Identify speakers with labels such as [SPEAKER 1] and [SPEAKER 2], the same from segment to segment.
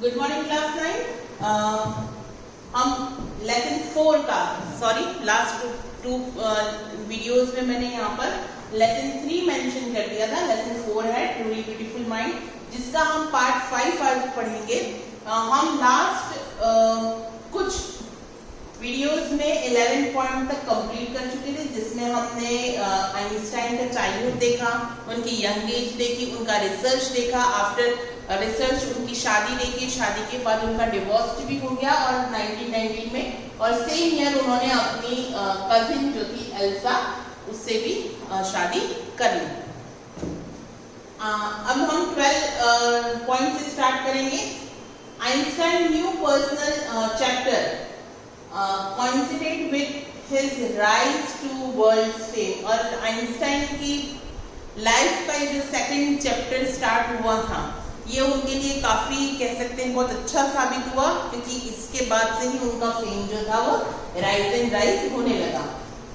[SPEAKER 1] Good morning class 9। हम lesson 4 का last two videos में मैंने यहाँ पर लेसन 3 मेंशन कर दिया था। लेसन 4 है ट्रूली ब्यूटीफुल माइंड, जिसका हम पार्ट 5 आज पढ़ेंगे। हम लास्ट कुछ वीडियोस में 11 पॉइंट तक कंप्लीट कर चुके थे, जिसमें हमने आइंस्टाइन का चाइल्डहुड देखा, उनकी यंग एज देखी, उनका रिसर्च देखा, आफ्टर रिसर्च उनकी शादी देखी, शादी के बाद उनका डिवोर्स भी हो गया और 1919 में और सेम ईयर उन्होंने अपनी कजिन जो थी एल्सा उससे भी शादी कर ली। अब हम 12 पॉइंट से स्टार्ट करेंगे। Einstein new personal chapter coincided with his rise to world fame। और आइंस्टाइन की लाइफ का जो सेकंड चैप्टर स्टार्ट हुआ था, ये उनके लिए काफी कह सकते हैं बहुत अच्छा साबित हुआ, क्योंकि इसके बाद से ही उनका फेम जो था वो राइज एंड राइज होने लगा।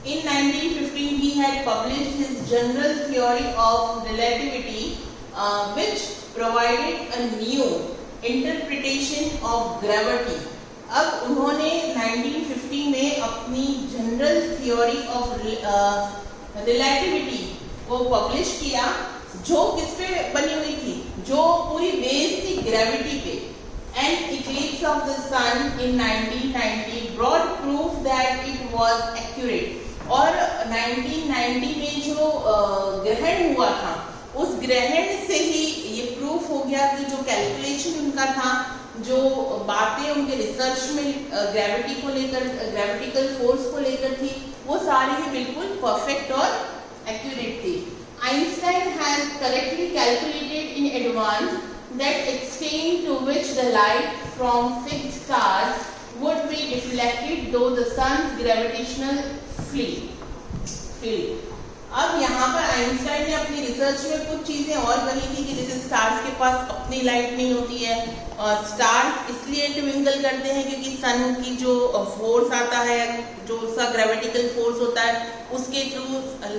[SPEAKER 1] In 1915 he had published his general theory of relativity, which provided a new interpretation of gravity। अब उन्होंने 1950 में अपनी जनरल थ्योरी ऑफ रिलेटिविटी को पब्लिश किया, जो किस पे बनी हुई थी, जो पूरी बेस थी ग्रेविटी पे। And eclipse of the sun in 1990 brought proof that it was accurate. और 1990 में जो ग्रहण हुआ था, उस ग्रहण से ही ये प्रूफ हो गया कि जो कैलकुलेशन उनका था, जो बातें उनके रिसर्च में ग्रेविटी को लेकर, ग्रेविटिकल फोर्स को लेकर थी, वो सारी ही बिल्कुल परफेक्ट और एक्यूरेट थी। Einstein had correctly calculated in advance that extent to which the light from fixed stars would be reflected through the sun's gravitational field. अब यहाँ पर आइंस्टाइन ने अपनी रिसर्च में कुछ चीजें और कही थी कि जैसे स्टार्स के पास अपनी लाइट नहीं होती है, और स्टार्स इसलिए ट्विंकल करते हैं क्योंकि सन की जो फोर्स आता है, जो उसका ग्रेविटिकल फोर्स होता है, उसके थ्रू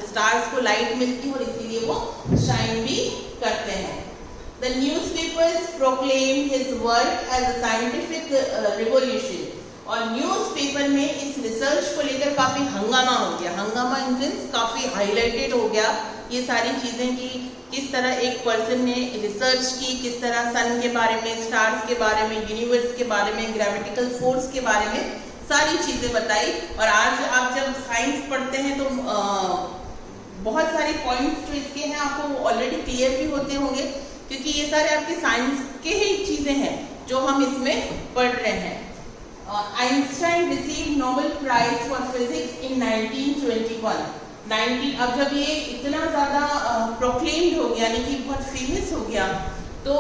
[SPEAKER 1] स्टार्स को लाइट मिलती है और इसीलिए वो शाइन भी करते हैं। The newspapers proclaim his work as a scientific revolution. और न्यूज़पेपर में इस रिसर्च को लेकर काफी हंगामा हो गया। हंगामा इन सेंस काफी हाईलाइटेड हो गया ये सारी चीजें कि किस तरह एक पर्सन ने रिसर्च की, किस तरह सन के बारे में, स्टार्स के बारे में, यूनिवर्स के बारे में, ग्रेविटिकल फोर्स के बारे में सारी चीजें बताई। और आज आप जब साइंस पढ़ते हैं तो बहुत सारे पॉइंट्स जो इसके हैं आपको ऑलरेडी क्लियर भी होते होंगे, क्योंकि ये सारे आपके साइंस के ही चीजें हैं जो हम इसमें पढ़ रहे हैं। Einstein received Nobel prize for physics in 1921। अब जब ये इतना ज़्यादा प्रोक्लेम्ड हो गया, यानी कि बहुत फेमस हो गया, तो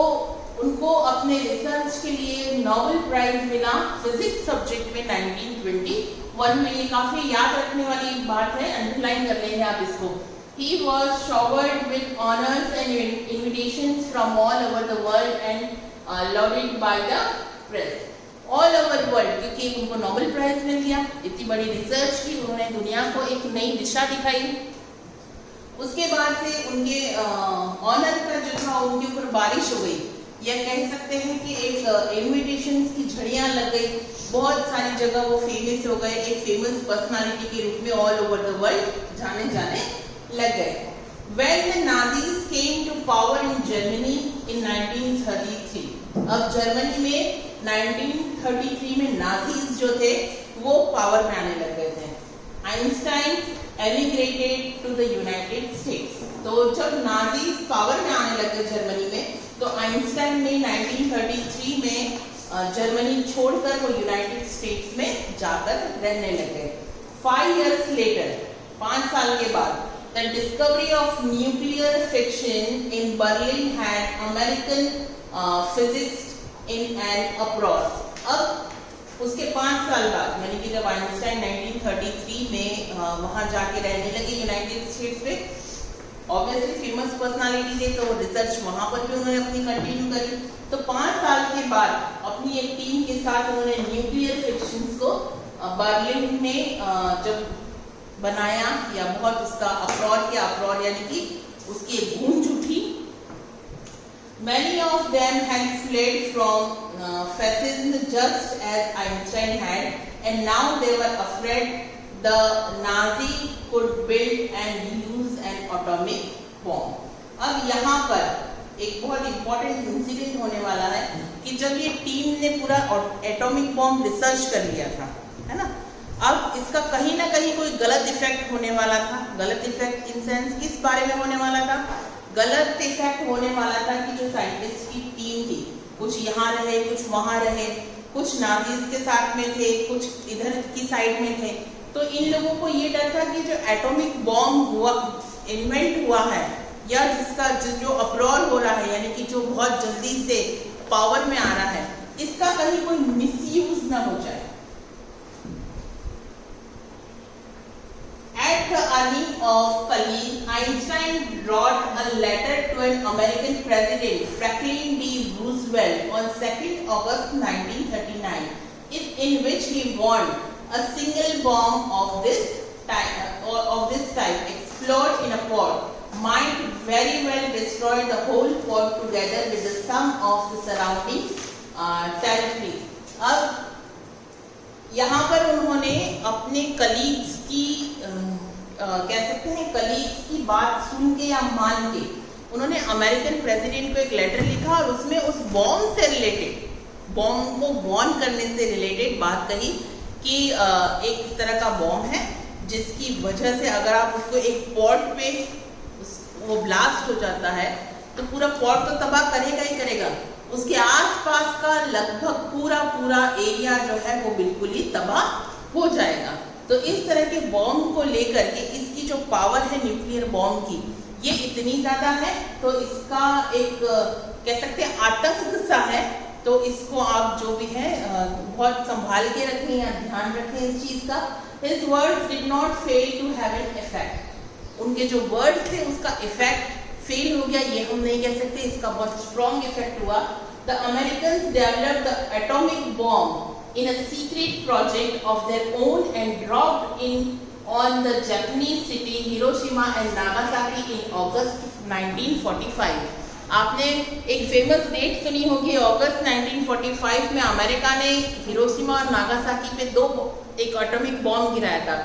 [SPEAKER 1] उनको अपने रिसर्च के लिए नोबेल प्राइज मिला फिजिक्स सब्जेक्ट में 1921 में। ये काफ़ी याद रखने वाली बात है, अंडरलाइन कर लेंगे आप इसको। He was showered with honors and invitations from all over the world and lauded by the press। All over world, क्योंकि उनको नोबेल प्राइज मिल गया, इतनी बड़ी रिसर्च की, उन्होंने दुनिया को एक नई दिशा दिखाई। उसके बाद से उनके ऑनर का जो था उनके ऊपर बारिश हो गई, या कह सकते हैं कि एक इन्विटेशंस की झड़ियां लग गई, बहुत सारी जगह वो फेमस हो गए, एक फेमस पर्सनालिटी के रूप में ऑल ओवर द वर्ल्ड जाने लग गए। When the Nazis came to power in Germany in 1933। अब जर्मनी में 1933 में नाजीज जो थे वो पावर में आने लग गए थे। Einstein emigrated to the United States. तो जब नाजीज पावर में आने लग गए जर्मनी में, तो आइंस्टाइन ने 1933 में जर्मनी छोड़कर वो यूनाइटेड स्टेट्स में जाकर रहने लग गए। 5 years later, 5 साल के बाद, the discovery of nuclear fission in Berlin had American physics in an uproar। अब उसके 5 साल बाद, यानी कि जब आइंस्टाइन 1933 में वहां जाके रहने लगे यूनाइटेड स्टेट्स में, ऑब्वियसली फेमस पर्सनालिटी थे, तो रिसर्च वहां पर भी उन्होंने अपनी कंटिन्यू करी। तो 5 साल के बाद अपनी एक टीम के साथ उन्होंने न्यूक्लियर फिक्शंस को बर्लिन में जब बनाया, या बहुत उसका अप्रोर किया, अप्रोर यानी कि उसकी गूंज उठी। Many of them had fled from fascism just as Einstein had, and now they were afraid the Nazi could build and use an atomic bomb. अब यहाँ पर एक बहुत इम्पोर्टेंट इंसिडेंट होने वाला है कि जब ये टीम ने पूरा एटॉमिक बॉम्ब रिसर्च कर लिया था, है ना, अब इसका कहीं ना कहीं कोई गलत इफेक्ट होने वाला था। गलत इफेक्ट इन सेंस किस बारे में होने वाला था? गलत इफेक्ट होने वाला था कि जो साइंटिस्ट की टीम थी, कुछ यहाँ रहे, कुछ वहाँ रहे, कुछ नाजीज के साथ में थे, कुछ इधर की साइड में थे। तो इन लोगों को ये डर था कि जो एटॉमिक बॉम्ब हुआ, इन्वेंट हुआ है, या जिसका जो अपरोर हो रहा है, यानी कि जो बहुत जल्दी से पावर में आ रहा है, इसका कहीं कोई मिसयूज ना हो जाए। At the urging of colleagues, Einstein wrote a letter to an American president, Franklin D. Roosevelt, on 2nd August 1939, in which he warned a single bomb of this type exploded in a pod might very well destroy the whole pod together with the sum of the surrounding territory. अब यहाँ पर उन्होंने अपने colleagues की कह सकते हैं colleagues की बात सुन के या मान के उन्होंने अमेरिकन प्रेसिडेंट को एक लेटर लिखा और उसमें उस बॉम्ब से रिलेटेड, बॉम्ब को वॉर्न करने से रिलेटेड बात कही कि एक इस तरह का बॉम्ब है जिसकी वजह से अगर आप उसको एक पॉट पे वो ब्लास्ट हो जाता है तो पूरा पॉट तो तबाह करेगा ही करेगा, उसके आसपास का लगभग पूरा एरिया जो है वो बिल्कुल ही तबाह हो जाएगा। तो इस तरह के बॉम्ब को लेकर के इसकी जो पावर है न्यूक्लियर बॉम्ब की, ये इतनी ज़्यादा है तो इसका एक कह सकते हैं आतंक सा है। तो इसको आप जो भी है बहुत संभाल के रखें या ध्यान रखें इस चीज़ का। His words did not fail to have an effect. उनके जो वर्ड्स थे उसका इफेक्ट फेल हो गया ये हम नहीं कह सकते, इसका बहुत स्ट्रॉन्ग इफेक्ट हुआ। The Americans developed the atomic bomb in a secret project of their own and dropped in on the Japanese city Hiroshima and Nagasaki in August 1945. आपने एक फेमस डेट सुनी होगी, अगस्त 1945 में अमेरिका ने हिरोशिमा और Nagasaki पे एक एटॉमिक बॉम्ब गिराया था।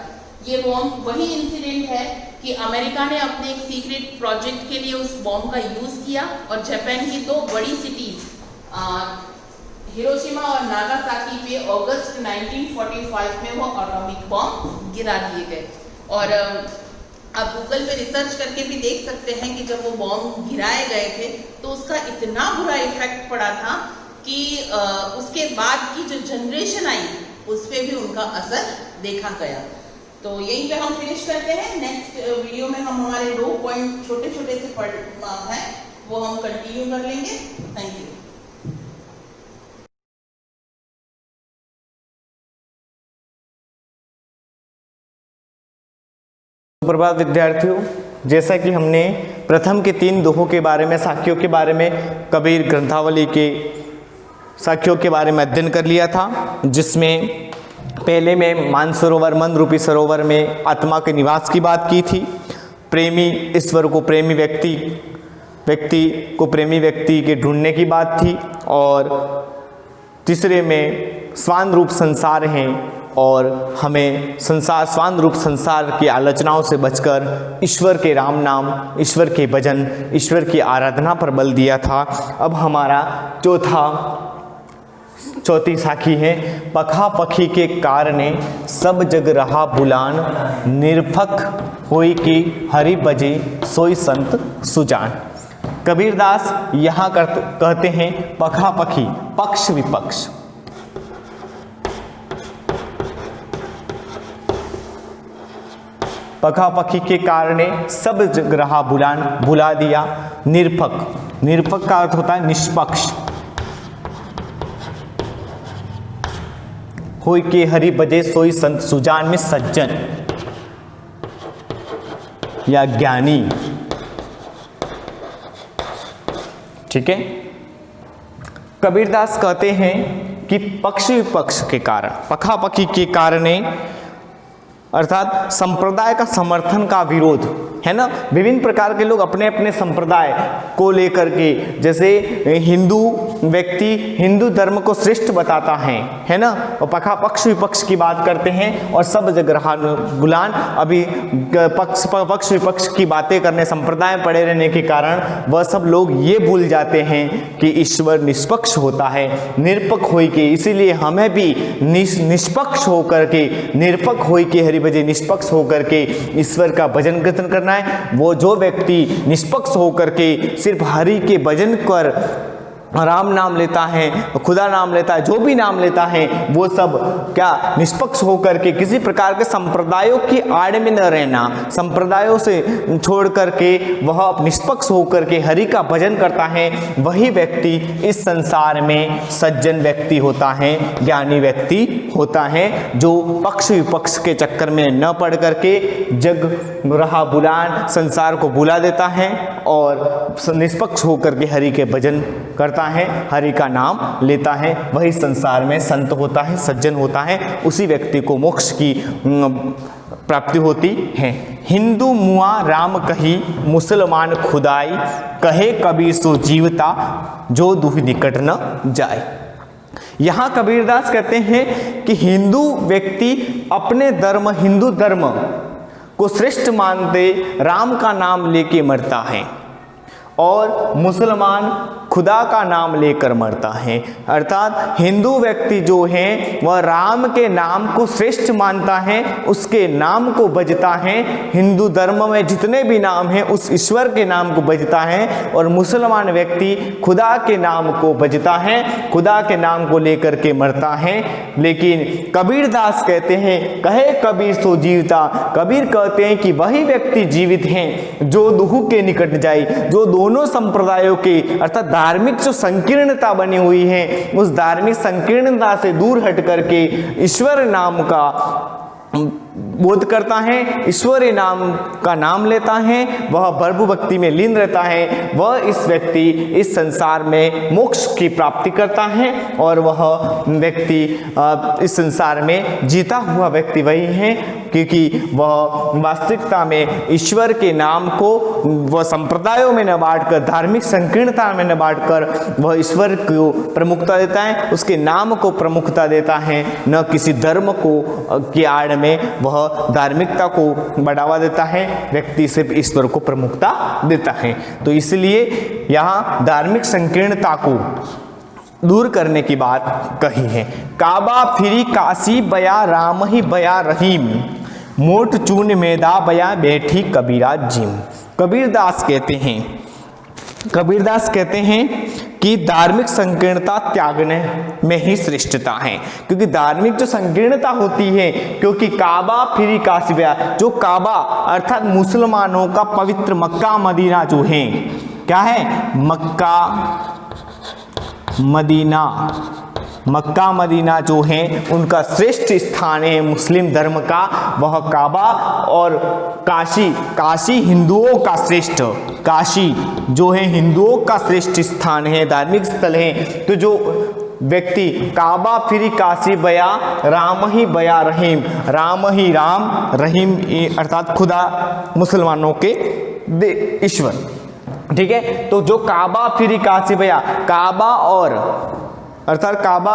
[SPEAKER 1] ये बॉम्ब वही इंसिडेंट है कि अमेरिका ने अपने एक सीक्रेट प्रोजेक्ट के लिए उस बॉम्ब का यूज़ किया और जापान की 2 बड़ी सिटीज हिरोशिमा और नागासाकी पे अगस्त 1945 में वो एटॉमिक बॉम्ब गिरा दिए गए। और आप गूगल पे रिसर्च करके भी देख सकते हैं कि जब वो बॉम्ब गिराए गए थे तो उसका इतना बुरा इफेक्ट पड़ा था कि उसके बाद की जो जनरेशन आई उस पर भी उनका असर देखा गया। तो यहीं पे हम फिनिश करते हैं। नेक्स्ट वीडियो में हम हमारे 2 पॉइंट छोटे छोटे से हैं वो हम कंटिन्यू कर लेंगे। Thank you.
[SPEAKER 2] सुप्रभात विद्यार्थियों, जैसा कि हमने प्रथम के 3 दोहों के बारे में, साखियों के बारे में, कबीर ग्रंथावली के साखियों के बारे में अध्ययन कर लिया था, जिसमें पहले में मानसरोवर मन रूपी सरोवर में आत्मा के निवास की बात की थी, प्रेमी ईश्वर को प्रेमी व्यक्ति को प्रेमी व्यक्ति के ढूंढने की बात थी, और तीसरे में स्वान रूप संसार हैं और हमें स्वान रूप संसार की आलोचनाओं से बचकर ईश्वर के राम नाम, ईश्वर के भजन, ईश्वर की आराधना पर बल दिया था। अब हमारा चौथी साखी है, पखा पखी के कारणे सब जग रहा बुलान, निरफक होई की हरि बजे सोई संत सुजान। कबीरदास यहाँ कहते हैं पखा पखी, पक्ष विपक्ष। पखा पखी के कारणे सब जग रहा बुलान, बुला दिया। निरपक का अर्थ होता है निष्पक्ष। होई के हरि बजे सोई संत सुजान में सज्जन या ज्ञानी। ठीक है। कबीरदास कहते हैं कि पक्ष विपक्ष के कारण, पखा पखी के कारणे अर्थात संप्रदाय का समर्थन का विरोध, है ना। विभिन्न प्रकार के लोग अपने अपने संप्रदाय को लेकर के, जैसे हिंदू व्यक्ति हिंदू धर्म को श्रेष्ठ बताता है ना, और पक्ष विपक्ष की बात करते हैं और सब जगह बुलान अभी पक्ष विपक्ष की बातें करने, संप्रदाय पड़े रहने के कारण वह सब लोग ये भूल जाते हैं कि ईश्वर निष्पक्ष होता है, निरपक्ष होई के। इसीलिए हमें भी निष्पक्ष होकर के, निरपक्ष होई के हरि भजे, निष्पक्ष होकर के ईश्वर का भजन कीर्तन करना है। वो जो व्यक्ति निष्पक्ष होकर के सिर्फ हरि के भजन कर राम नाम लेता है, खुदा नाम लेता है, जो भी नाम लेता है, वो सब क्या निष्पक्ष होकर के किसी प्रकार के संप्रदायों की आड़ में न रहना, संप्रदायों से छोड़ करके वह निष्पक्ष होकर के हरि का भजन करता है, वही व्यक्ति इस संसार में सज्जन व्यक्ति होता है, ज्ञानी व्यक्ति होता है, जो पक्ष विपक्ष के चक्कर में न पड़ करके जग रहा बुलान संसार को बुला देता है और निष्पक्ष होकर के हरि के भजन करता है, हरि का नाम लेता है, वही संसार में संत होता है, सज्जन होता है, उसी व्यक्ति को मोक्ष की प्राप्ति होती है। हिंदू मुआ राम कही, मुसलमान खुदाई, कहे कबीर सो जीवता, जो दुहि निकट न जाए। यहाँ कबीरदास कहते हैं कि हिंदू व्यक्ति अपने धर्म, हिंदू धर्म को श्रेष्ठ मानते राम का नाम लेके मरता है और मुसलमान खुदा का नाम लेकर मरता है। अर्थात हिंदू व्यक्ति जो है वह राम के नाम को श्रेष्ठ मानता है, उसके नाम को भजता है, हिंदू धर्म में जितने भी नाम हैं उस ईश्वर के नाम को भजता है, और मुसलमान व्यक्ति खुदा के नाम को भजता है, खुदा के नाम को लेकर के मरता है। लेकिन कबीरदास कहते हैं, कहे कबीर सो जीवता, कबीर कहते हैं कि वही व्यक्ति जीवित हैं जो दुहु के निकट जाए, जो दोनों संप्रदायों के अर्थात धार्मिक जो संकीर्णता बनी हुई है उस धार्मिक संकीर्णता से दूर हट करके ईश्वर नाम का बोध करता है, ईश्वरीय नाम का नाम लेता है, वह प्रभु भक्ति में लीन रहता है, वह इस व्यक्ति इस संसार में मोक्ष की प्राप्ति करता है और वह व्यक्ति इस संसार में जीता हुआ व्यक्ति वही है, क्योंकि वह वास्तविकता में ईश्वर के नाम को वह संप्रदायों में न बांटकर, धार्मिक संकीर्णता में न बांटकर वह ईश्वर को प्रमुखता देता है, उसके नाम को प्रमुखता देता है, न किसी धर्म को की आड़ में वह धार्मिकता को बढ़ावा देता है, व्यक्ति सिर्फ ईश्वर को प्रमुखता देता है। तो इसलिए यहाँ धार्मिक संकीर्णता को दूर करने की बात कही है। काबा फिरी काशी बया राम ही बया रहीम, मोट चून मेदा बया बैठी कबीरा जिम। कबीरदास कहते हैं कि धार्मिक संकीर्णता त्यागने में ही श्रेष्ठता है, क्योंकि धार्मिक जो संकीर्णता होती है, क्योंकि काबा फिरी काशी बया, जो काबा अर्थात मुसलमानों का पवित्र मक्का मदीना जो है, क्या है, मक्का मदीना जो है उनका श्रेष्ठ स्थान है मुस्लिम धर्म का, वह काबा, और काशी हिंदुओं का श्रेष्ठ, काशी जो है हिंदुओं का श्रेष्ठ स्थान है, धार्मिक स्थल है। तो जो व्यक्ति काबा फिरी काशी बया राम ही बया रहीम, राम ही राम, रहीम अर्थात खुदा, मुसलमानों के ईश्वर, ठीक है। तो जो काबा फिरी काशी बया, काबा और अर्थात काबा,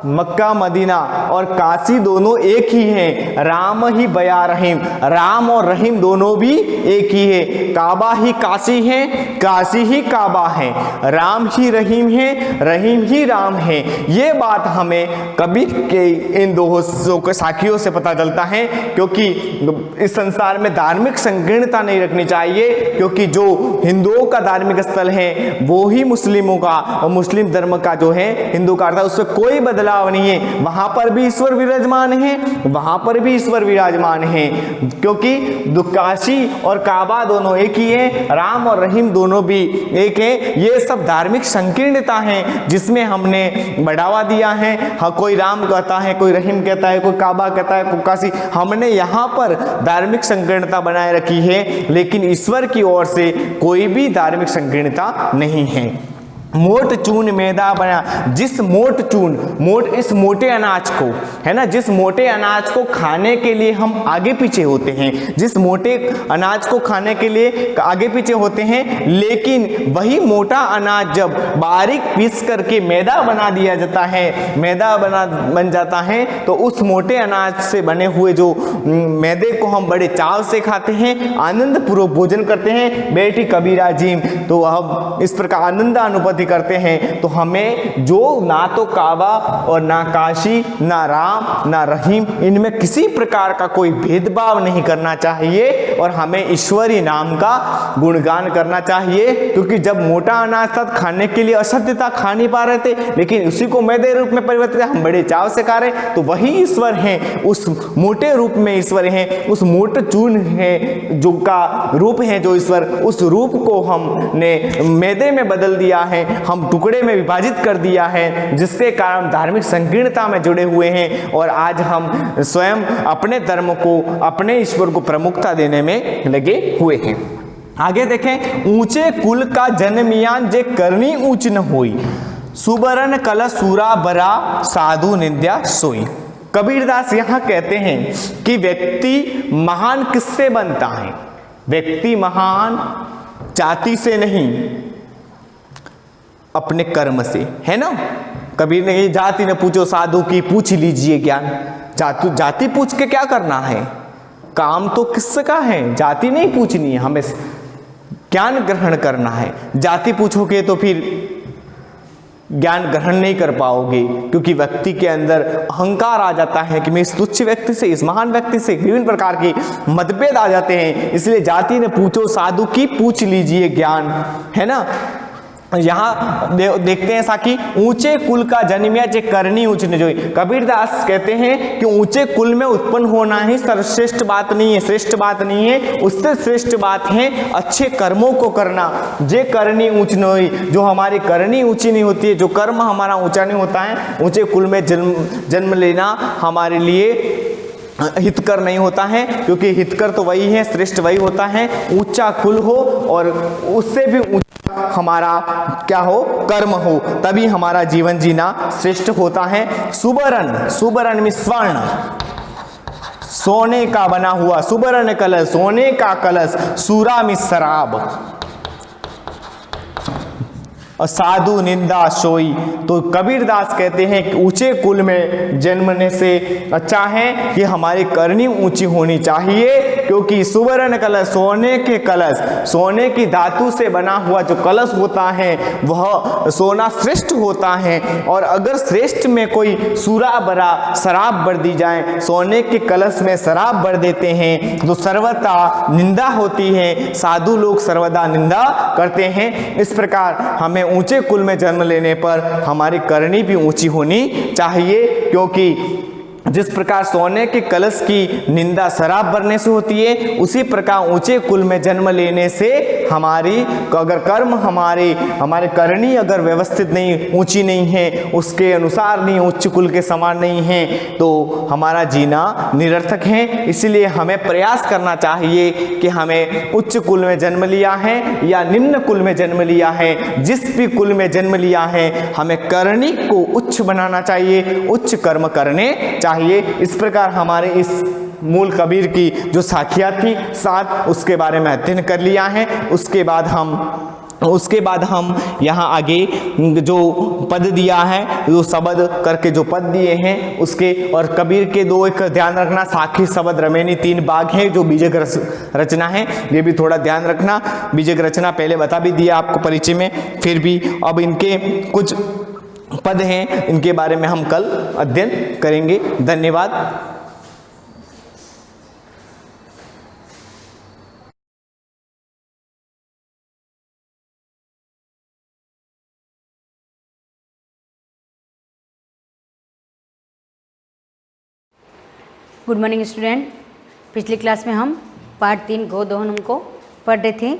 [SPEAKER 2] मक्का मदीना और काशी दोनों एक ही हैं, राम ही बया रहीम, राम और रहीम दोनों भी एक ही है, काबा ही काशी है, काशी ही काबा है, राम ही रहीम है, रहीम ही राम है। ये बात हमें कबीर के इन दो साखियों से पता चलता है, क्योंकि इस संसार में धार्मिक संकीर्णता नहीं रखनी चाहिए, क्योंकि जो हिंदुओं का धार्मिक स्थल है वो ही मुस्लिमों का और मुस्लिम धर्म का जो है हिंदू का, अर्थात उसमें कोई बदलाव नहीं है, वहां पर भी ईश्वर विराजमान है, वहां पर भी ईश्वर विराजमान है, क्योंकि काशी और काबा दोनों एक ही है, राम और रहीम दोनों भी एक है। ये सब धार्मिक संकीर्णता है जिसमें हमने बढ़ावा दिया है। हाँ, कोई राम कहता है, कोई रहीम कहता है, कोई काबा कहता है, कोई काशी, हमने यहाँ पर धार्मिक संकीर्णता बनाए रखी है, लेकिन ईश्वर की ओर से कोई भी धार्मिक संकीर्णता नहीं है। मोट चून मैदा बना, जिस मोट चून, मोट इस मोटे अनाज को, है ना, जिस मोटे अनाज को खाने के लिए हम आगे पीछे होते हैं, जिस मोटे अनाज को खाने के लिए आगे पीछे होते हैं, लेकिन वही मोटा अनाज जब बारीक पीस करके मैदा बना दिया जाता है, मैदा बन जाता है, तो उस मोटे अनाज से बने हुए जो मैदे को हम बड़े चाव से खाते हैं, आनंद पूर्वक भोजन करते हैं। बेटी कबीरा जी, तो हम इस प्रकार आनंद अनुभूति करते हैं। तो हमें जो ना तो काबा और ना काशी, ना राम, ना रहीम, इनमें किसी प्रकार का कोई भेदभाव नहीं करना चाहिए और हमें ईश्वरी नाम का गुणगान करना चाहिए। क्योंकि जब मोटा अनाज था खाने के लिए अशुद्ध था, खा नहीं पा रहे थे, लेकिन उसी को मैदे रूप में परिवर्तित हम बड़े चाव से खा रहे, तो वही ईश्वर हैं, उस मोटे रूप में ईश्वर हैं, उस मोटे चूर्ण है जो का रूप है जो ईश्वर, उस रूप को हमने मैदे में बदल दिया है, हम टुकड़े में विभाजित कर दिया है, जिसके कारण धार्मिक संकीर्णता में जुड़े हुए हैं और आज हम स्वयं अपने धर्म को, अपने ईश्वर को प्रमुखता देने में लगे हुए हैं। आगे देखें, ऊंचे कुल का जन्मियान जे करनी ऊंच न होई, सुबरन कलश सूरा बरा साधु निंद्या सोई। कबीरदास यहाँ कहते हैं कि व्यक्ति महान किससे बनता है? व्यक्ति महान जाति से नहीं, अपने कर्म से, है ना। कबीर ने कही जाति न पूछो साधु की, पूछ लीजिए ज्ञान। जाति पूछ के क्या करना है? काम तो किसका है? जाति नहीं पूछनी है, हमें ज्ञान ग्रहण करना है। जाति पूछोगे तो फिर ज्ञान ग्रहण नहीं कर पाओगे, क्योंकि व्यक्ति के अंदर अहंकार आ जाता है कि मैं इस तुच्छ व्यक्ति से, इस महान व्यक्ति से विभिन्न प्रकार के मतभेद आ जाते हैं। इसलिए जाति ने पूछो साधु की, पूछ लीजिए ज्ञान, है ना। यहाँ देखते हैं साकी, ऊंचे कुल का जन्मिया जे करनी ऊंच न जोई। कबीरदास कहते हैं कि ऊंचे कुल में उत्पन्न होना ही सर्वश्रेष्ठ बात नहीं है, श्रेष्ठ बात नहीं है, उससे श्रेष्ठ बात है अच्छे कर्मों को करना। जे करनी ऊंच न होई, जो हमारी करनी ऊंची नहीं होती है, जो कर्म हमारा ऊंचा नहीं होता है, ऊंचे कुल में जन्म लेना हमारे लिए हितकर नहीं होता है, क्योंकि हितकर तो वही है, श्रेष्ठ वही होता है, ऊंचा कुल हो और उससे भी ऊंचा हमारा क्या हो, कर्म हो, तभी हमारा जीवन जीना श्रेष्ठ होता है। सुबरन, सुबरन में स्वर्ण, सोने का बना हुआ, सुबरन कलश, सोने का कलश, सूरा में शराब, और साधु निंदा सोई। तो कबीरदास कहते हैं कि ऊंचे कुल में जन्मने से अच्छा है कि हमारी करनी ऊंची होनी चाहिए, क्योंकि सुवर्ण कलश, सोने के कलश, सोने की धातु से बना हुआ जो कलश होता है वह सोना श्रेष्ठ होता है। और अगर श्रेष्ठ में कोई सूरा भरा शराब भर दी जाए, सोने के कलश में शराब भर देते हैं तो सर्वथा निंदा होती है, साधु लोग सर्वदा निंदा करते हैं। इस प्रकार हमें ऊंचे कुल में जन्म लेने पर हमारी करनी भी ऊंची होनी चाहिए, क्योंकि जिस प्रकार सोने के कलश की निंदा शराब भरने से होती है, उसी प्रकार ऊंचे कुल में जन्म लेने से हमारी अगर कर्म हमारे करनी अगर व्यवस्थित नहीं, ऊंची नहीं है, उसके अनुसार नहीं, उच्च कुल के समान नहीं है, तो हमारा जीना निरर्थक है। इसलिए हमें प्रयास करना चाहिए कि हमें उच्च कुल में जन्म लिया है या निम्न कुल में जन्म लिया है, जिस भी कुल में जन्म लिया है, हमें करनी को उच्च बनाना चाहिए, उच्च कर्म करने चाहिए। इस प्रकार हमारे इस मूल कबीर की जो साखियाँ थी 7, उसके बारे में अध्ययन कर लिया है। उसके बाद हम यहाँ आगे जो पद दिया है, जो शब्द करके जो पद दिए हैं उसके, और कबीर के 2 एक ध्यान रखना, साखी शब्द रमेनी 3 भाग हैं जो बीजक रचना है, ये भी थोड़ा ध्यान रखना। बीजक रचना पहले बता भी दिया आपको परिचय में, फिर भी अब इनके कुछ पद हैं, इनके बारे में हम कल अध्ययन करेंगे। धन्यवाद।
[SPEAKER 3] Good morning student. पिछली क्लास में हम पार्ट 3 गो दोहन को पढ़ रहे थे,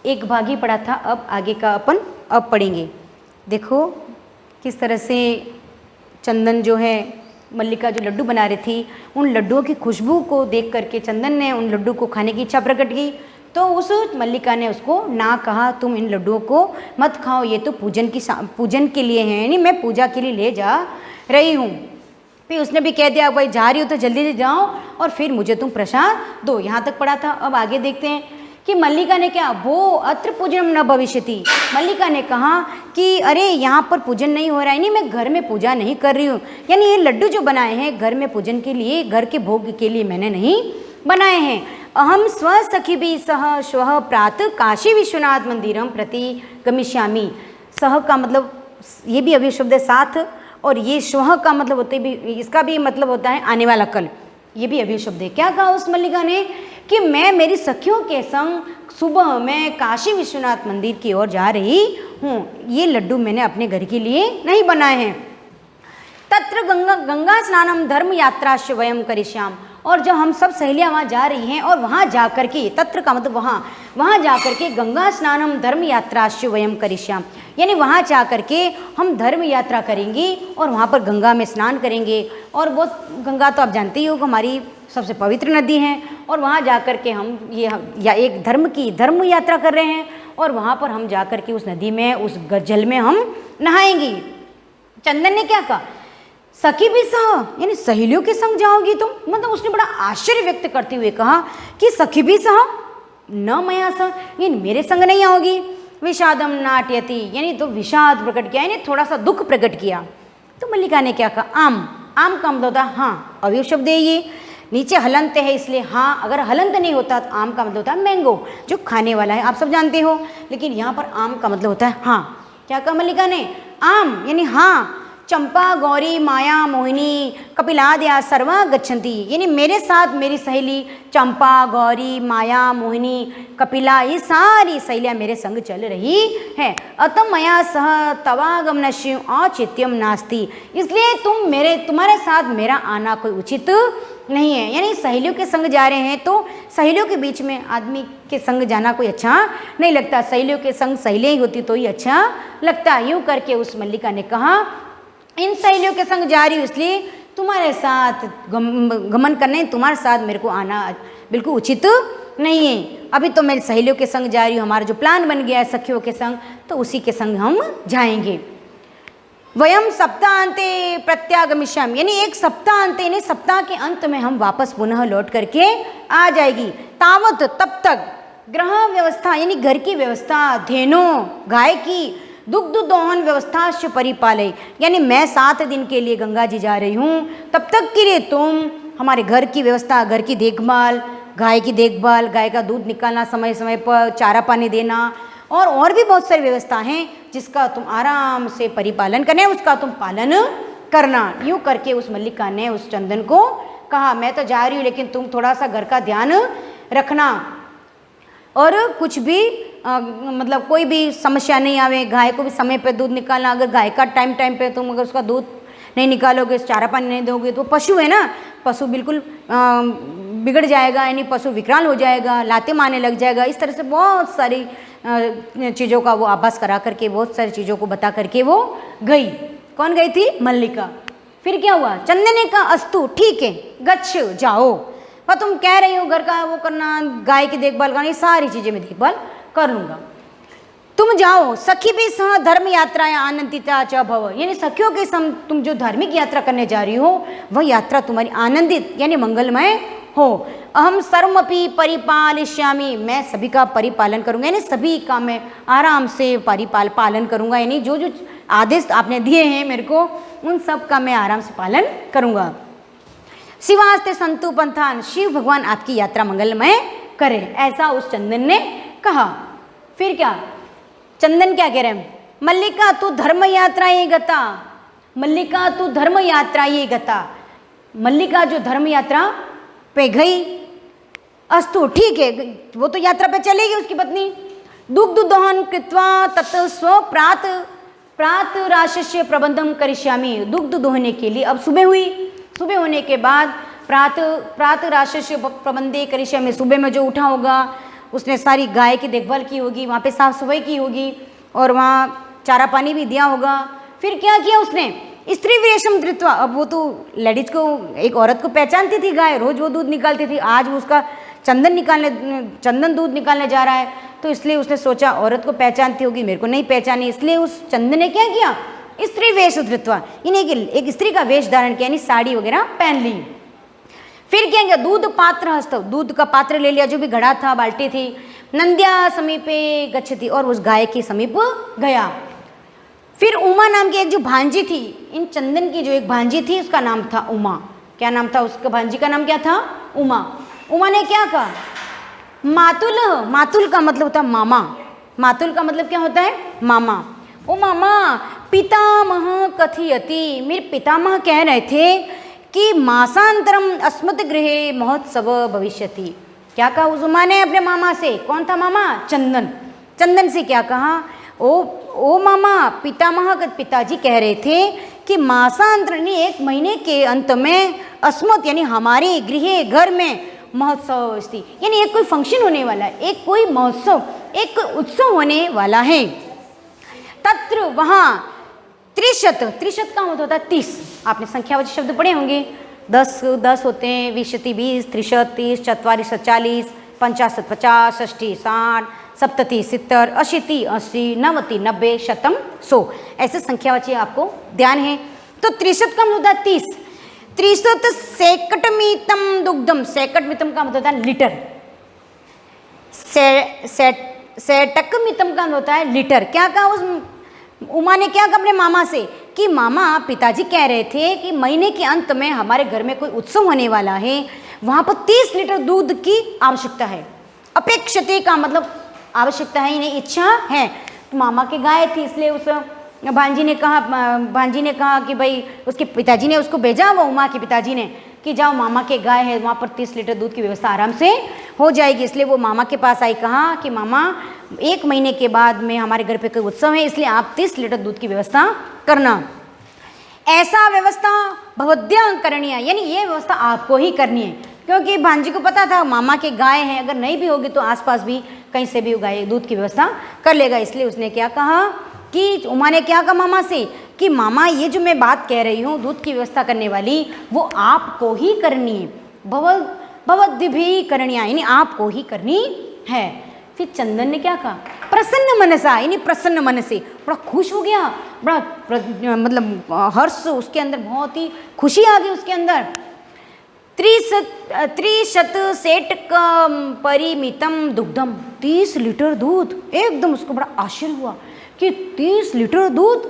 [SPEAKER 3] एक भाग ही पढ़ा था, अब आगे का अपन अब पढ़ेंगे। देखो किस तरह से चंदन जो है, मल्लिका जो लड्डू बना रही थी, उन लड्डुओं की खुशबू को देख करके चंदन ने उन लड्डू को खाने की इच्छा प्रकट की। तो उस मल्लिका ने उसको ना कहा, तुम इन लड्डुओं को मत खाओ, ये तो पूजन के लिए हैं, यानी मैं पूजा के लिए ले जा रही हूँ। फिर उसने भी कह दिया भाई जा रही हो तो जल्दी से जाओ और फिर मुझे तुम प्रसाद दो। यहाँ तक पढ़ा था। अब आगे देखते हैं कि मल्लिका ने क्या, वो अत्र पूजनम न भविष्यति, मल्लिका ने कहा कि अरे यहाँ पर पूजन नहीं हो रहा है, नहीं मैं घर में पूजा नहीं कर रही हूँ, यानी ये लड्डू जो बनाए हैं घर में पूजन के लिए, घर के भोग के लिए मैंने नहीं बनाए हैं। अहम स्वसखी भी सह श्वः प्रातः काशी विश्वनाथ मंदिरम प्रति गमिष्यामि। सह का मतलब ये भी अभी शब्द है साथ, और ये श्वः का मतलब होते भी, इसका भी मतलब होता है आने वाला कल, ये भी अभी शब्द है। क्या कहा उस मल्लिका ने कि मैं मेरी सखियों के संग सुबह मैं काशी विश्वनाथ मंदिर की ओर जा रही हूँ, ये लड्डू मैंने अपने घर के लिए नहीं बनाए हैं। तत्र गंगा स्नानम धर्म यात्रा वयम करिष्याम, और जब हम सब सहेलियाँ वहाँ जा रही हैं और वहाँ जा कर के, तत्र का मतलब वहाँ जा कर के गंगा स्नानम धर्म यात्रा वयम करिष्याम, यानी वहाँ जा कर के हम धर्म यात्रा करेंगे और वहाँ पर गंगा में स्नान करेंगे। और वो गंगा तो आप जानते ही हो कि हमारी सबसे पवित्र नदी है, और वहाँ जा कर के हम एक धर्म यात्रा कर रहे हैं, और वहाँ पर हम जा कर के उस नदी में, उस जल में हम नहाएंगे। चंदन ने क्या कहा, सखी भी सह, यानी सहेलियों के संग जाओगी तुम, मतलब उसने बड़ा आश्चर्य व्यक्त करते हुए कहा कि सखी भी सह न मया सह, यानी मेरे संग नहीं आओगी। विषादम नाट्यति, यानी तो विषाद प्रकट किया, यानी थोड़ा सा दुख प्रकट किया। तो मल्लिका ने क्या कहा, आम का मतलब होता है हाँ, अवयव शब्द है ये, नीचे हलंत है इसलिए हाँ, अगर हलंत नहीं होता तो आम का मतलब होता है मैंगो, जो खाने वाला है, आप सब जानते हो, लेकिन यहाँ पर आम का मतलब होता है हाँ। क्या कहा मल्लिका ने, आम यानी हाँ। चंपा गौरी माया मोहिनी कपिलाद्या सर्वा गच्छन्ति, यानी मेरे साथ मेरी सहेली चंपा गौरी माया मोहिनी कपिला, ये सारी सहेलियाँ मेरे संग चल रही हैं। अतः मया सह तवागमनस्य औचित्यम नास्ति, इसलिए तुम्हारे साथ मेरा आना कोई उचित नहीं है। यानी सहेलियों के संग जा रहे हैं तो सहेलियों के बीच में आदमी के संग जाना कोई अच्छा नहीं लगता, सहेलियों के संग सहेलियाँ ही होती तो ही अच्छा लगता। यूँ करके उस मल्लिका ने कहा इन सहेलियों के संग जा रही हूँ इसलिए तुम्हारे साथ गमन करने, तुम्हारे साथ मेरे को आना बिल्कुल उचित नहीं है। अभी तो मैं सहेलियों के संग जा रही हूँ, हमारा जो प्लान बन गया है सखियों के संग, तो उसी के संग हम जाएंगे। वयम सप्ताहांते प्रत्यागमिष्यामि, यानी एक सप्ताहांत, यानी सप्ताह के अंत में हम वापस पुनः लौट करके आ जाएगी। तावत तब तक ग्रह व्यवस्था, यानी घर की व्यवस्था, धेनो गाय की, दुग्ध दोहन व्यवस्था परिपालय, यानी मैं 7 दिन के लिए गंगा जी जा रही हूँ, तब तक के लिए तुम हमारे घर की व्यवस्था, घर की देखभाल, गाय की देखभाल, गाय का दूध निकालना, समय समय पर चारा पानी देना, और भी बहुत सारी व्यवस्था हैं जिसका तुम आराम से परिपालन करना है, उसका तुम पालन करना। यूँ करके उस मल्लिका ने उस चंदन को कहा मैं तो जा रही हूँ लेकिन तुम थोड़ा सा घर का ध्यान रखना, और कुछ भी मतलब कोई भी समस्या नहीं आवे, गाय को भी समय पे दूध निकालना, अगर गाय का टाइम पे तुम अगर उसका दूध नहीं निकालोगे, चारा पानी नहीं दोगे, तो पशु है ना, पशु बिल्कुल बिगड़ जाएगा, यानी पशु विकराल हो जाएगा, लाते मारने लग जाएगा। इस तरह से बहुत सारी चीज़ों का वो आभास करा करके, बहुत सारी चीज़ों को बता करके वो गई। कौन गई थी? मल्लिका। फिर क्या हुआ? चंदन ने कहा अस्तु ठीक है, गच्छ जाओ, पर तुम कह रही हो घर का वो करना, गाय की देखभाल करना, ये सारी चीज़ें मैं देखभाल कर लूँगा, तुम जाओ। सखी भी सह धर्म यात्राएं आनंदिता च भव, यानी सखियों के संग तुम जो धार्मिक यात्रा करने जा रही हो वह यात्रा तुम्हारी आनंदित यानी मंगलमय हो। अहम सर्वमपि परिपालयिष्यामि, मैं सभी का परिपालन करूँगा, यानी सभी का मैं आराम से पालन करूँगा, यानी जो जो आदेश आपने दिए हैं मेरे को उन सब का मैं आराम से पालन करूँगा। शिवास्ते संतु पंथान, शिव भगवान आपकी यात्रा मंगलमय करे, ऐसा उस चंदन ने कहा। फिर क्या चंदन क्या कह रहे हैं? मल्लिका तू धर्म यात्रा ये गता, मल्लिका तू धर्म यात्रा ये गता, मल्लिका जो धर्म यात्रा पे गई, अस्तु ठीक है, वो तो यात्रा पे चलेगी उसकी पत्नी। दुग्ध दोहन कृत्वा तत् स्व प्रात राशस्य प्रबंधम करिष्यामि, दुग्ध दोहने के लिए अब सुबह हुई, सुबह होने के बाद प्रात राशस्य प्रबंधे करिष्यामि, सुबह में जो उठा होगा उसने सारी गाय की देखभाल की होगी, वहाँ पे साफ सफाई की होगी और वहाँ चारा पानी भी दिया होगा। फिर क्या किया उसने? स्त्री विरेशम धृत्वा, अब वो तो लेडीज को, एक औरत को पहचानती थी गाय, रोज वो दूध निकालती थी, आज वो उसका चंदन दूध निकालने जा रहा है, तो इसलिए उसने सोचा औरत को पहचानती होगी, मेरे को नहीं पहचानी, इसलिए उस चंदन ने क्या किया, स्त्री वेश धृत्वा, यानी एक स्त्री का वेश धारण किया, यानी साड़ी वगैरह पहन ली। फिर क्या किया, दूध पात्र हस्त, दूध का पात्र ले लिया, जो भी घड़ा था, बाल्टी थी, नंद्या समीपे गच्छति, और उस गाय के समीप गया। फिर उमा नाम की एक जो भांजी थी, इन चंदन की जो एक भांजी थी, उसका नाम था उमा। क्या नाम था उसका, भांजी का नाम क्या था, उमा। उमा ने क्या कहा, मातुल, मातुल का मतलब होता है मामा, मातुल का मतलब क्या होता है, मामा। ओ मामा, पितामह कथयति, मेरे पितामह कह रहे थे कि मासांतरम अस्मत् गृहे महोत्सव भविष्यति। क्या कहा उस उमा ने अपने मामा से, कौन था मामा, चंदन। चंदन से क्या कहा, ओ मामा, पितामह पिताजी कह रहे थे कि मासांतर यानी 1 महीने के अंत में अस्मत् यानी हमारे गृह घर में महोत्सव अस्ति, यानी एक कोई फंक्शन होने वाला है, एक कोई महोत्सव, एक उत्सव होने वाला है। तत्र वहाँ 30, 30 का मतलब होता है 30, आपने संख्यावाची शब्द पढ़े होंगे, 10 होते हैं, 20, 20, 30, 30, 40, 40, 50, 50, 60, 60, 70, 70, 80, 80, 90, 90, 100, 100, ऐसे संख्यावाची आपको ध्यान है। तो 30 का मतलब होता है 30, 30 सेकटमितम दुग्धम, सेकटमितम का मतलब होता है लीटर, सेटकमितम का मतलब होता है लीटर। क्या कहा उस उमा ने, क्या कहा अपने मामा से कि मामा, पिताजी कह रहे थे कि महीने के अंत में हमारे घर में कोई उत्सव होने वाला है, वहाँ पर 30 लीटर दूध की आवश्यकता है। अपेक्षते का मतलब आवश्यकता है, इन्हें इच्छा है। तो मामा के गाय थी, इसलिए उस भांजी ने कहा कि भाई, उसके पिताजी ने उसको भेजा, वो उमा के पिताजी ने, कि जाओ मामा के गाय है, वहाँ पर 30 लीटर दूध की व्यवस्था आराम से हो जाएगी। इसलिए वो मामा के पास आई, कहा कि मामा 1 महीने के बाद में हमारे घर पे कोई उत्सव है, इसलिए आप 30 लीटर दूध की व्यवस्था करना। ऐसा व्यवस्था भवद्या करणीय, यानी ये व्यवस्था आपको ही करनी है, क्योंकि भांजी को पता था मामा के गाय है, अगर नहीं भी होगी तो आसपास भी कहीं से भी गाय दूध की व्यवस्था कर लेगा। इसलिए उसने क्या कहा कि उमा ने क्या कहा मामा से कि मामा, ये जो मैं बात कह रही हूँ दूध की व्यवस्था करने वाली, वो आपको ही करनी है, भवद्भिः करणीय, यानी आपको ही करनी है। फिर चंदन ने क्या कहा, प्रसन्न मनसा, यानी प्रसन्न मन से, बड़ा खुश हो गया, बड़ा मतलब हर्ष उसके अंदर, बहुत ही खुशी आ गई उसके अंदर। 30 सेटक परिमितम दुग्धम, 30 लीटर दूध, एकदम उसको बड़ा आश्चर्य हुआ कि 30 लीटर दूध,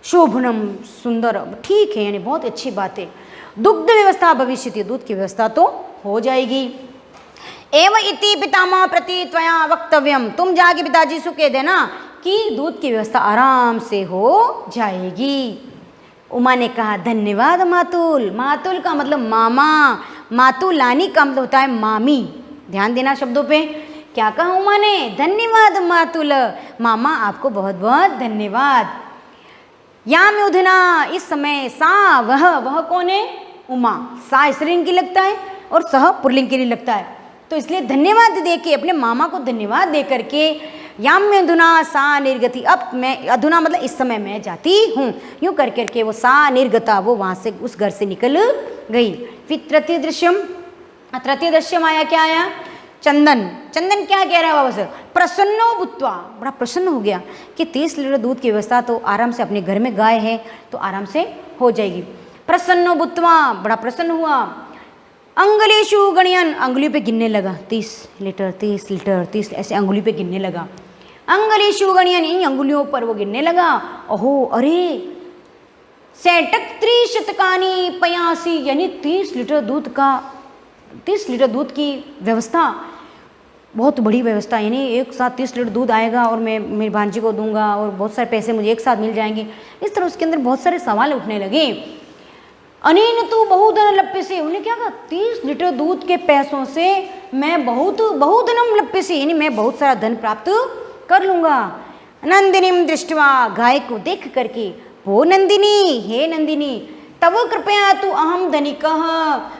[SPEAKER 3] शोभनम, सुंदर, ठीक है, यानी बहुत अच्छी बात है। दुग्ध व्यवस्था भविष्यति, दूध की व्यवस्था तो हो जाएगी। एवं इति पितामह प्रति त्वया वक्तव्यम, तुम जाके पिताजी से कह देना कि दूध की व्यवस्था आराम से हो जाएगी। उमा ने कहा धन्यवाद मातुल, मातुल का मतलब मामा, मातुलानी का मतलब होता है मामी। ध्यान देना शब्दों पे, क्या कहा उमा ने, धन्यवाद मातुल, मामा आपको बहुत बहुत धन्यवाद। याम उधना, इस समय, सा वह कौन है, उमा, सा स्त्रीलिंग की लगता है और सह पुल्लिंग के लिए लगता है, तो इसलिए धन्यवाद दे के, अपने मामा को धन्यवाद दे करके, याम में अधुना सा निर्गति, अब मैं, अधुना मतलब इस समय मैं जाती हूँ, यूँ कर करके वो सा निर्गता, वो वहाँ से उस घर से निकल गई। फिर तृतीय दृश्यम आया, क्या आया, चंदन। चंदन क्या कह रहा है बाबा से, प्रसन्नो भूत्वा, बड़ा प्रसन्न हो गया कि 30 लीटर दूध की व्यवस्था तो आराम से, अपने घर में गाय है तो आराम से हो जाएगी। प्रसन्नो भूत्वा, बड़ा प्रसन्न हुआ। अंगुलीषु गणयन, अंगुली पे गिनने लगा, 30 लीटर 30 लीटर 30, ऐसे अंगुली पे गिनने लगा। अंगुलीषु गणयन, इन अंगुलियों पर वो गिनने लगा। ओहो, अरे सेटक 30 पयासी, यानी 30 लीटर दूध का, 30 लीटर दूध की व्यवस्था, बहुत बड़ी व्यवस्था, यानी एक साथ 30 लीटर दूध आएगा और मैं मेरी भांजी को दूंगा और बहुत सारे पैसे मुझे एक साथ मिल जाएंगे। इस तरह उसके अंदर बहुत सारे सवाल उठने लगे। अनेन तू बहुधन लप्य से, उन्हें क्या कहा, 30 लीटर दूध के पैसों से मैं बहुधनम लप्य से, यानी मैं बहुत सारा धन प्राप्त कर लूँगा। नंदिनीम दृष्टवा, गाय को देख करके, वो नंदिनी, हे नंदिनी, तब कृपया तू अहम धनिकः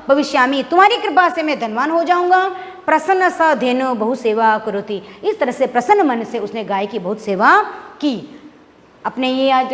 [SPEAKER 3] भविष्यामि, तुम्हारी कृपा से मैं धनवान हो जाऊंगा। प्रसन्न स धेनु बहु सेवा करोति, इस तरह से प्रसन्न मन से उसने गाय की बहुत सेवा की। अपने ये आज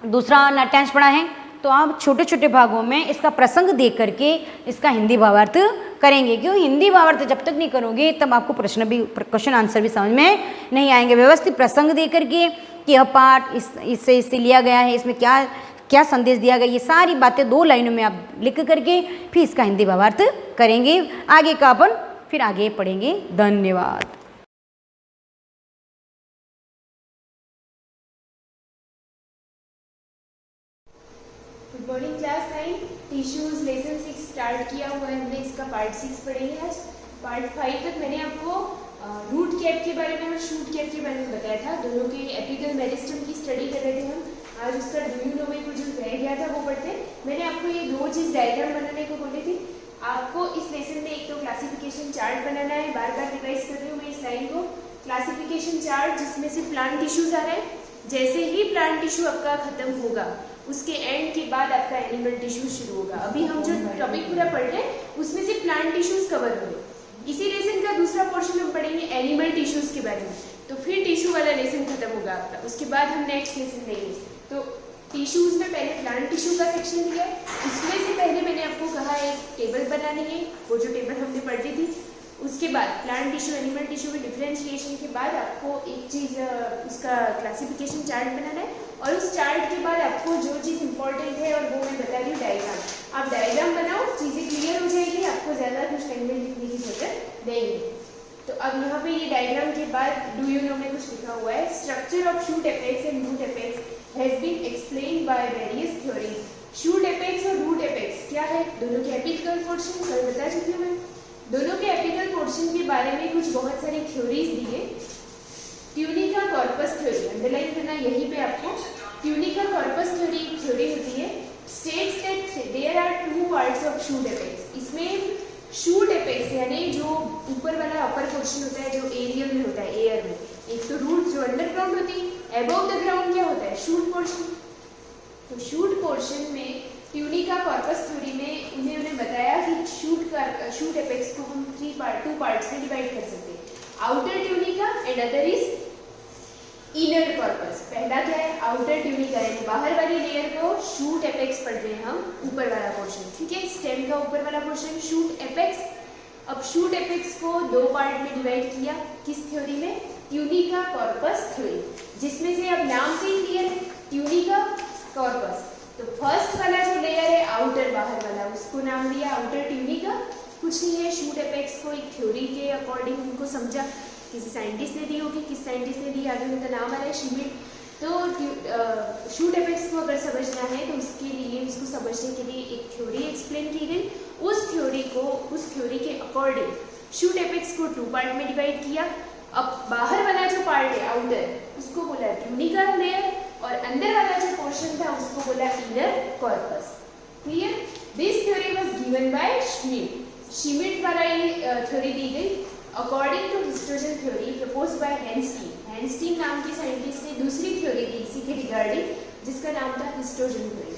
[SPEAKER 3] दूसरा नाट्यांश पढ़ा है, तो आप छोटे छोटे भागों में इसका प्रसंग देख करके इसका हिंदी भावार्थ करेंगे। क्यों? हिंदी भावार्थ जब तक नहीं करोगे तब आपको क्वेश्चन आंसर भी समझ में नहीं आएंगे। व्यवस्थित प्रसंग दे करके कि यह पाठ इससे लिया गया है, इसमें क्या क्या संदेश दिया गया, ये सारी बातें 2 लाइनों में आप लिख करके फिर इसका हिंदी भावार्थ करेंगे। आगे का अपन फिर आगे पढ़ेंगे। धन्यवाद।
[SPEAKER 4] Good morning class 9। Tissues lesson 6 start किया हुआ है हमने, इसका पार्ट 6 पढ़ेंगे आज। पार्ट 5 तक मैंने आपको रूट कैप के बारे में और शूट कैप के बारे में बताया था। दोनों के एपिकल मेरिस्टम की स्टडी कर रहे थे हम। आज उसका डू यू नो में कुछ जो रह गया था वो पढ़ते। मैंने आपको ये 2 चीज़ डायग्राम बनाने को बोली थी। आपको इस लेसन में एक तो क्लासिफिकेशन चार्ट बनाना है। बार बार रिवाइज कर रही हूँ मैं इस लाइन को। क्लासिफिकेशन चार्ट जिसमें से प्लांट टिश्यूज आ रहे हैं। जैसे ही प्लांट टिश्यू आपका खत्म होगा उसके एंड के बाद आपका एनिमल टिश्यू शुरू होगा। अभी हम जो टॉपिक पूरा पढ़ रहे हैं उसमें से प्लांट टिश्यूज कवर होंगे। इसी लेसन का दूसरा पोर्शन हम पढ़ेंगे एनिमल टिश्यूज के बारे में। तो फिर टिश्यू वाला लेसन खत्म होगा आपका। उसके बाद हम नेक्स्ट लेसन लेंगे। तो टिश्यूज में पहले प्लांट टिश्यू का सेक्शन दिया है। उसमें से पहले मैंने आपको कहा एक टेबल बनानी है, वो जो टेबल हमने पढ़ी थी। उसके बाद प्लांट टिश्यू एनिमल टिश्यू में डिफरेंशिएशन के बाद आपको एक चीज़ उसका क्लासिफिकेशन चार्ट बनाना है। और उस चार्ट के बाद आपको जो चीज़ इंपॉर्टेंट है और वो मैं बता रही हूँ डायग्राम। आप डायग्राम बनाओ, चीज़ें क्लियर हो जाएगी, आपको ज़्यादा कुछ टाइम में लिखने की जरूरत नहीं है। तो अब यहाँ पे ये डायग्राम के बाद डू यू नो में कुछ लिखा हुआ है। Structure of shoot apex and root apex has been explained by various theories. Shoot apex और रूट एपेक्स क्या है? दोनों के एपिकल पोर्शन कल बता चुकी हूँ मैं। दोनों के एपिकल पोर्शन के बारे में कुछ बहुत सारी थ्योरीज दी है। ट्यूनिका कॉर्पस थ्योरी अंडरलाइन करना यहीं पे आपको। ट्यूनिका कॉर्पस थ्योरी एक थ्योरी होती है। States that there are 2 parts of shoot apex. इसमें शूट एपेक्स यानी जो ऊपर वाला अपर पोर्शन होता है जो एरियल में होता है, एयर में। एक तो रूट जो अंडरग्राउंड होती है, एबव द ग्राउंड क्या होता है? Shoot portion. तो शूट पोर्शन में ट्यूनिका कॉर्पस थ्योरी में उन्होंने बताया कि शूट एपेक्स को हम 2 पार्ट्स में डिवाइड कर सकते हैं। Outer tunica and other is inner corpus. पहला क्या है? आउटर ट्यूनिका यानी बाहर वाली लेयर को शूट एपेक्स पढ़ रहे हैं हम, ऊपर वाला पोर्शन। ठीक है, स्टेम का ऊपर वाला पोर्शन शूट एपेक्स। अब शूट एपेक्स को 2 पार्ट में डिवाइड किया। किस थ्योरी में? ट्यूनिका कॉर्पस थ्योरी, जिसमें से अब नाम से ही क्लियर है ट्यूनिका कॉर्पस। तो फर्स्ट वाला जो लेयर है आउटर बाहर वाला, उसको नाम दिया आउटर ट्यूनिका। कुछ नहीं है, शूट एपेक्स को एक थ्योरी के अकॉर्डिंग उनको समझा। किसी साइंटिस्ट ने दी होगी, किस साइंटिस्ट ने दी आगे उनका नाम आ रहा है शिमिट। तो शूट एपेक्स को अगर समझना है तो उसके लिए, उसको समझने के लिए एक थ्योरी एक्सप्लेन की गई। उस थ्योरी के अकॉर्डिंग शूट एपेक्स को 2 पार्ट में डिवाइड किया। अब बाहर वाला जो पार्ट है आउटर, उसको बोला ट्यूनिका लेयर, और अंदर वाला जो पोर्शन था उसको बोला inner corpus. Clear? This theory was given by Schmidt. Schmidt वाला ये थ्योरी दी गई according to histogen theory proposed by Hanstein. Hanstein नाम के साइंटिस्ट ने दूसरी थ्योरी दी इसी के रिगार्डिंग, जिसका नाम था histogen theory.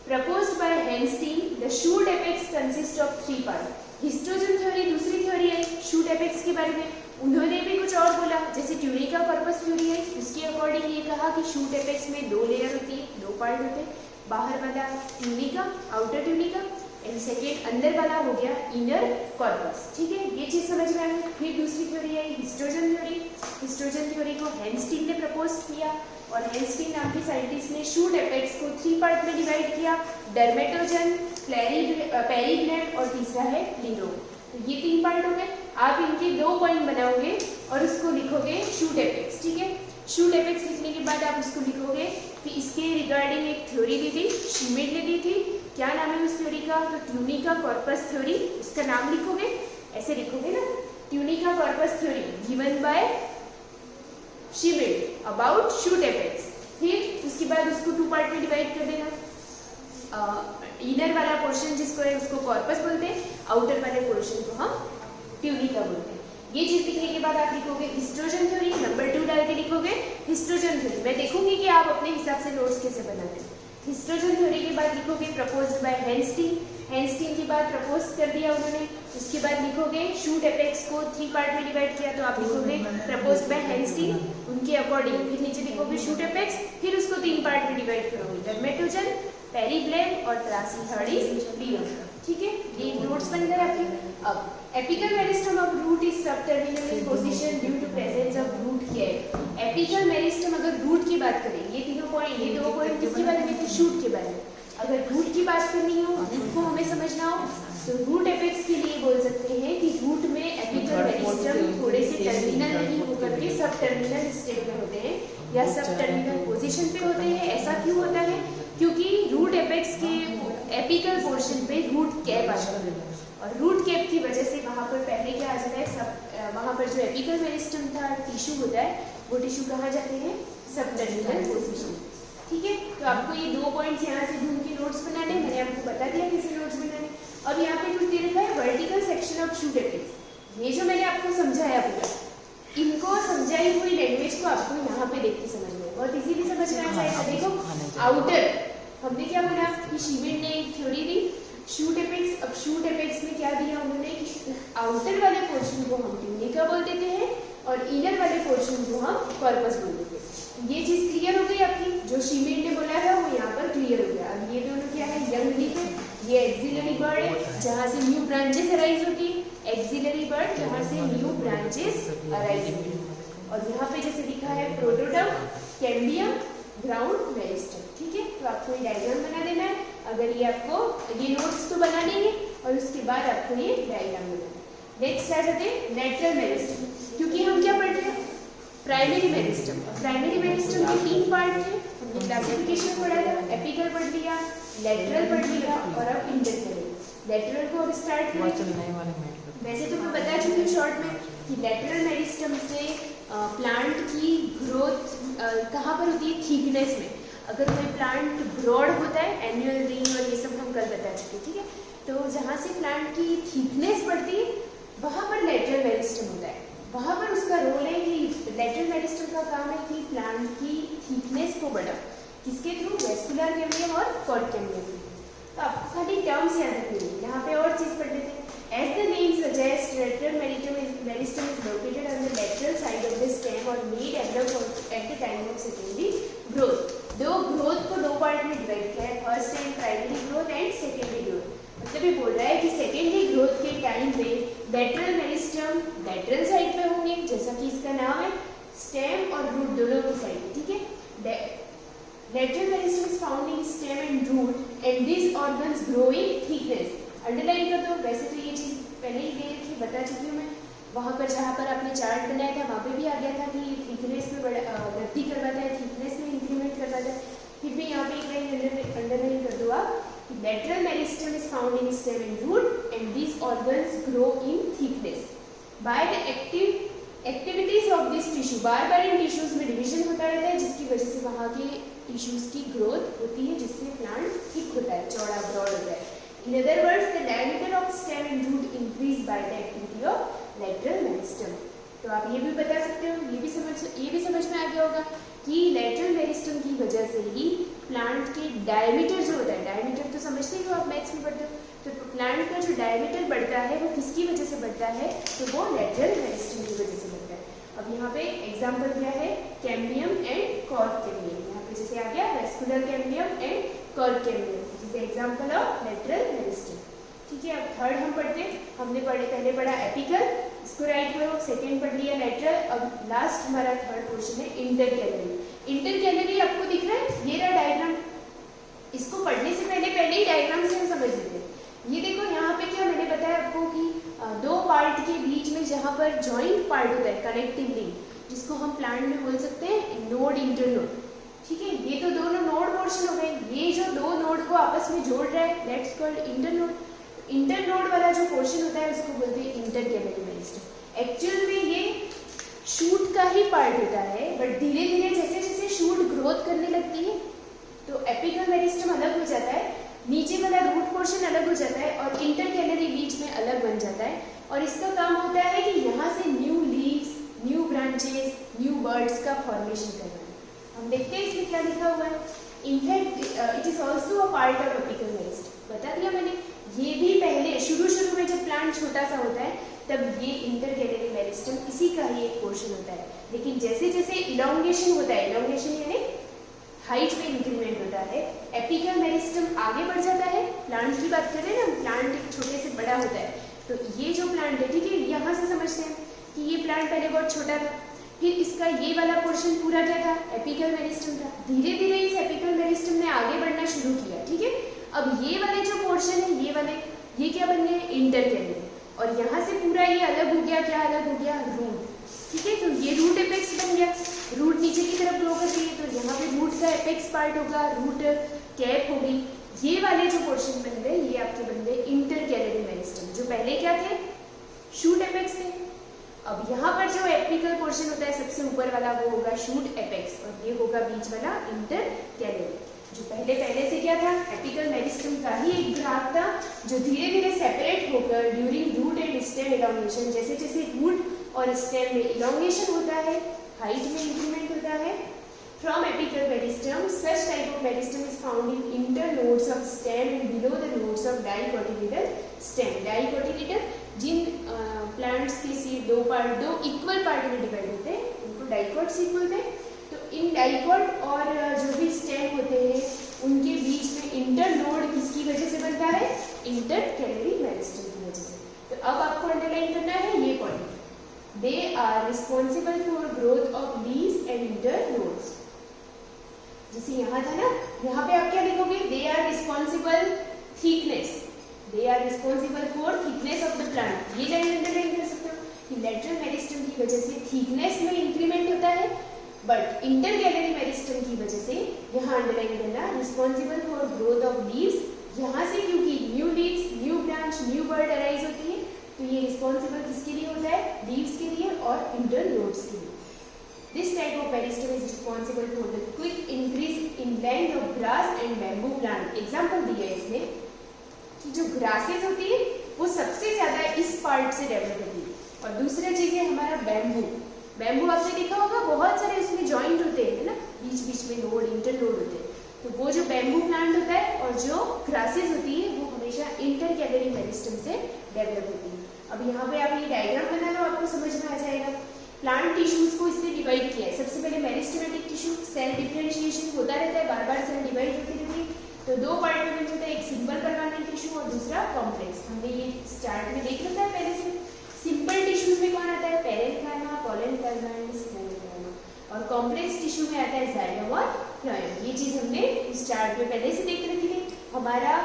[SPEAKER 4] Proposed by Hanstein, the shoot apex consist of 3 part. Histogen theory दूसरी थ्योरी है शूट एपेक्स के बारे में। उन्होंने भी कुछ और बोला, जैसे ट्यूनिका कॉर्पस थ्योरी है, उसके अकॉर्डिंग ये कहा कि शूट एपेक्स में 2 लेयर होती है, 2 पार्ट होते हैं। बाहर वाला tunica, outer tunica, and second अंदर वाला हो गया इनर कॉर्पस। ठीक है, ये चीज़ समझ में आ गई। फिर दूसरी थ्योरी आई हिस्टोजन थ्योरी। हिस्टोजन थ्योरी को हैंस्टीन ने प्रपोज किया, और हैंस्टीन नाम के साइंटिस्ट ने शूट एपेक्स को 3 पार्ट में डिवाइड किया। डर्मेटोजन, पेरीग्लैंड और तीसरा है लीरो। तो ये 3 पार्ट हो गए। आप इनके 2 पॉइंट बनाओगे और उसको लिखोगे शूट एपेक्स। ठीक है, शूट एपेक्स लिखने के बाद आप उसको लिखोगे कि इसके रिगार्डिंग एक थ्योरी दी थी, श्मिट ने दी थी। क्या नाम है उस थ्योरी का? तो ट्यूनिका कॉर्पस थ्योरी। उसका नाम लिखोगे, ऐसे लिखोगे ना, tunica corpus theory given by Schmidt about shoot apex. फिर उसके बाद उसको 2 पार्ट में डिवाइड कर देना। इनर वाला पोर्शन जिसको है उसको कॉर्पस बोलते हैं, आउटर वाले पोर्शन को हम ट्यूनिका बोलते हैं। ये चीज लिखने के बाद आप लिखोगे हिस्टोजन थ्योरी, नंबर 2 डाल के लिखोगे हिस्टोजन थ्योरी। मैं देखूंगी कि आप अपने हिसाब से नोट्स कैसे बनाते हैं। हिस्टोजन थ्योरी के बाद लिखोगे प्रपोज्ड बाय हैंस्टीन। हैंस्टीन के बाद प्रपोज कर दिया उन्होंने। उसके बाद लिखोगे शूट एपेक्स को 3 पार्ट में डिवाइड किया, तो आप लिखोगे प्रपोज्ड बाय हैंस्टीन, उनके अकॉर्डिंग। फिर नीचे लिखोगे शूट एपेक्स, फिर उसको 3 पार्ट में डिवाइड करोगे, डर्मेटोजन, पेरीग्लैंड और थर्ड इज लीरो। ठीक है, ये नोट्स बन गए आपके। अब apical meristem of root is sub terminal in position due to presence of root cap. Apical meristem अगर रूट की बात करें, ये तीनों पॉइंट, ये दो पॉइंट किसके बारे में थे? शूट के बारे में। अगर रूट की बात करनी हो, रूट को हमें समझना हो, तो रूट एपेक्स के लिए बोल सकते हैं कि रूट में एपिकल मेरिस्टम थोड़े से टर्मिनल नहीं होकर के सब टर्मिनल स्टेट में होते हैं या सब टर्मिनल पोजीशन पे होते हैं। ऐसा क्यों होता है? क्योंकि रूट एपेक्स के एपिकल पोर्शन पे रूट कैप आ जाता है और रूट कैप की वजह से वहाँ पर पहले क्या आ जाता है, सब वहाँ पर जो एपिकल मेरिस्टम था, टिश्यू होता है, वो टिश्यू कहाँ जाते हैं? सब टर्मिनल पोजीशन। ठीक है, तो आपको ये दो पॉइंट्स यहाँ से ढूंढ के नोट्स बनाने, मैंने आपको बता दिया कैसे नोट्स बनाने। अब यहाँ पे कुछ दे रखा है vertical section of shoot apex. ये जो मैंने आपको समझाया पूरा, इनको समझाई हुई लैंग्वेज को आपको यहाँ पे देख के समझना है, बहुत इजीली समझ में आ जाएगा। देखो आउटर, हमने क्या बोला कि शिविर ने एक थ्योरी दी शूट एपेक्स। अब शूट एपेक्स में क्या दिया उन्होंने कि आउटर वाले पोर्शन को हम ट्यूनिका बोल देते हैं और इनर वाले पोर्शन को हम कॉर्पस बोल देते हैं। ये चीज क्लियर हो गई आपकी, जो शिविर ने बोला था वो यहाँ पर क्लियर हो गया। अब ये दोनों क्या है? यंग लीफ है, ये एक्सिलरी बर्ड है जहाँ से न्यू ब्रांचेस अराइज होती है, एक्सिलरी बर्ड जहाँ से न्यू ब्रांचेस अराइज होती है। और यहाँ पे जैसे लिखा है प्रोटोटम, कैम्बियम, ग्राउंड मेरिस्टम। ठीक है, तो आपको ये डायग्राम बना देना है। अगर ये आपको ये नोट्स तो बना देंगे और उसके बाद आपको ये डायग्राम बनाना है। नेक्स्ट स्टार्ट होते हैं लेटरल मेरिस्टम, क्योंकि हम क्या पढ़ रहे हैं? Primary meristem. प्राइमरी मेरिस्टम के तीन पार्ट थे, हमने क्लासिफिकेशन पढ़ा था, एपिकल पढ़ लिया, लेटरल पढ़ लिया और अब इंटरकलर। लेटरल को अब स्टार्ट करें। वैसे तो मैं बता चुकी हूँ शॉर्ट में कि लेटरल मेरिस्टम से प्लांट की ग्रोथ कहाँ पर होती है? थिकनेस में। अगर कोई प्लांट ब्रॉड होता है, एनुअल रिंग और ये सब हम कल बता चुके, ठीक है, तो जहाँ से प्लांट की थिकनेस बढ़ती है वहाँ पर लेटरल मेरिस्टम होता है। वहाँ पर उसका रोल है कि लेटरल मेरिस्टम का काम है कि प्लांट की थिकनेस को बढ़ा, किसके थ्रू? वेस्कुलर कैम्बियम और कॉर्ड कैम्बियम। तो आपको खाली टर्म्स याद रखनी है। यहाँ पे और चीज पढ़ लेते हैं। As the name suggests, lateral meristem is located on the lateral side of the stem or may develop at the time of secondary growth. दो ग्रोथ को दो पार्ट में डिवाइड किया है, first and primary growth and secondary growth. मतलब ये बोल रहा है कि सेकेंडरी ग्रोथ के टाइम पे लेटरल मेरिस्टम लेटरल साइड पे होंगे, जैसा कि इसका नाम है, स्टेम और रूट दोनों की साइड। ठीक है, lateral meristem is found in stem and root and these organs grow in thickness. Underline कर दो। वैसे तो ये चीज पहले ही दे रखी, बता चुकी हूँ मैं। वहाँ पर जहाँ पर आपने चार्ट बनाया था वहाँ पे भी आ गया था कि थिकनेस में वृद्धि करवाता है, थिकनेस में इंक्रीमेंट करवाता है। फिर भी यहाँ पे एक लाइन अंडरलाइन कर दो आप, lateral meristem is found in stem and root and these organs grow in thickness by the activities of this tissue. Bar bar in tissues में डिवीजन होता रहता है, जिसकी वजह से वहाँ के टिश्यूज की ग्रोथ होती है, जिससे प्लांट थिक होता है, चौड़ा ब्रॉड होता है। In other words the diameter of stem and root increase by the activity of lateral meristem. तो आप ये भी बता सकते हो, ये भी समझ में आ गया होगा कि लेटरल मेरिस्टम की वजह से ही प्लांट के डायमीटर जो होता है, डायमीटर तो समझते ही हो आप, मैथ्स में पढ़ते हो, तो प्लांट का जो डायमीटर बढ़ता है वो किसकी वजह से बढ़ता है? तो वो लेटरल मेरिस्टम की वजह से बढ़ता है। अब यहाँ पे एग्जांपल क्या है? Cambium and chord cambium. यहाँ पे जैसे आ गया vascular cambium and chord cambium, जैसे एग्जांपल ऑफ लेटरल मेरिस्टम। ठीक है, अब थर्ड हम पढ़ते हैं। हमने पहले पढ़ा एपिकल, इसको राइट करो, सेकेंड पढ़ लिया लेटरल। अब लास्ट हमारा थर्ड क्वेश्चन है इंटरकैलरी। इंटरकैलरी आपको दिख रहा है, ये रहा डायग्राम। इसको पढ़ने से पहले ही डायग्राम से हम समझ लेते हैं। ये देखो यहाँ पे क्या मैंने बताया आपको कि दो पार्ट के बीच में जहाँ पर जॉइंट पार्ट होता है, कनेक्टिंग लिंक, जिसको हम प्लांट में बोल सकते हैं नोड, इंटरनोड। ठीक है, ये तो दोनों नोड पोर्शन हो गए। ये जो दो नोड को आपस में जोड़ रहा है, दैट्स कॉल्ड इंटरनोड। इंटरनोड वाला जो पोर्शन होता है उसको बोलते हैं इंटरकैलरी मेरिस्टम। एक्चुअल में ये शूट का ही पार्ट होता है, बट धीरे धीरे जैसे जैसे शूट ग्रोथ करने लगती है तो एपिकल मेरिस्टम अलग हो जाता है, नीचे वाला रूट पोर्शन अलग हो जाता है और इंटरकैलरी बीच में अलग बन जाता है। और इसका काम होता है कि यहाँ से new leaves, new branches, new birds का फॉर्मेशन करना है। हम देखते हैं इसमें क्या लिखा हुआ है। In fact it is also a part of apical meristem. बता दिया मैंने, ये भी पहले शुरू में जब प्लांट छोटा सा होता है तब ये इंटरकैलरी मेरिस्टम इसी का ही एक पोर्शन होता है। लेकिन जैसे जैसे इलॉन्गेशन होता है, इलॉन्गेशन यानी हाइट में इंक्रीमेंट होता है। एपिकल मेरिस्टम आगे बढ़ जाता है। प्लांट की बात करें ना, प्लांट एक छोटे से बड़ा होता है, तो ये जो प्लांट है, ठीक है, यहाँ से समझते हैं कि ये प्लांट पहले बहुत छोटा था, फिर इसका ये वाला पोर्शन पूरा क्या था, एपिकल मेरिस्टम था। धीरे धीरे इस एपिकल मेरिस्टम ने आगे बढ़ना शुरू किया, ठीक है। अब ये वाले जो पोर्शन है, ये वाले, ये क्या बन गए, इंटरकैलरी, और यहाँ से पूरा ये अलग हो गया, क्या अलग हो गया, रूट, ठीक है। तो ये रूट एपेक्स बन गया, रूट नीचे की तरफ ग्रो कर रही है, तो यहाँ पे रूट का एपेक्स पार्ट होगा, रूट कैप हो गई। ये वाले जो पोर्शन बन गए, ये आपके बन गए इंटरकैलरी मेरिस्टम, जो पहले क्या थे, शूट एपेक्स थे। अब यहाँ पर जो एपिकल पोर्शन होता है सबसे ऊपर वाला, वो होगा शूट एपेक्स, और ये होगा बीच वाला इंटरकैलरी। जो पहले से क्या था, एपिकल मेरिस्टम का ही एक भाग था, जो धीरे धीरे सेपरेट होकर during root and stem elongation, जैसे जैसे रूट और स्टेम में इलॉन्गेशन होता है, हाइट में इंक्रीमेंट होता है। From apical meristem such type of meristem is found in internodes of stem and below the nodes of dicotyledon stem. Dicotyledon, जिन प्लांट्स के सीड दो इक्वल पार्ट में डिवाइड होते हैं, उनको डाइकोट सीड बोलते हैं। तो इन डाइकोट और जो भी स्टेम होते हैं, उनके बीच में इंटरनोड किसकी वजह से बनता है, इंटरकैलरी मेरिस्टम की वजह से। तो अब आपको अंडरलाइन करना है ये point, they are responsible for growth of leaves and internodes. जैसे यहाँ था ना, यहाँ पे आप क्या लिखोगे, they are responsible thickness, they are responsible for thickness of the plant. ये लाइन अंडरलाइन कर सकते हो कि लेटरल मेरिस्टम की वजह से थिकनेस में इंक्रीमेंट होता है, बट इंटरकैलरी मेरिस्टम की वजह से यहाँ अंडरलाइन करना responsible for growth of leaves. यहाँ से क्योंकि new leaves, new branch, new bird arise होती है, तो ये रिस्पॉन्सिबल किसके लिए होता है, लीव्स के लिए और इंटरनोड्स के लिए। This type of meristem is responsible for the quick increase in length of grass and bamboo plant. Example दिया है इसमें कि जो ग्रासेस होती है वो सबसे ज्यादा इस पार्ट से डेवलप होती है, और दूसरा चीज है हमारा बैम्बू। बैम्बू आपने देखा होगा, बहुत सारे उसमें जॉइंट होते हैं ना, बीच बीच में नोड, इंटरनोड होते हैं। तो वो जो बैम्बू प्लांट होता है और जो ग्रासेस होती है, वो हमेशा इंटरकैलरी मेरिस्टम से डेवलप होती है। अब यहाँ पे आप ये डायग्राम बना लो, आपको समझ में आ जाएगा। प्लांट टिश्यूज को इससे डिवाइड किया है। सबसे पहले मेरिस्टेमेटिक टिश्यू, सेल डिफरेंशिएशन होता रहता है, बार बार सेल डिवाइड होती रहती है। तो दो पार्ट में मिलता है, एक सिंपल परमानेंट टिश्यू और दूसरा कॉम्प्लेक्स। हमने ये स्टार्ट में देख रखा है पहले से। सिंपल टिश्यूज में कौन आता है, पेरेन्काइमा, पोलेनकाइमा एंड स्क्लेरोकाइमा, और कॉम्प्लेक्स टिश्यू में आता है जाइलम और फ्लोएम। ये चीज हमने स्टार्ट में पहले से देख रखी थी। हमारा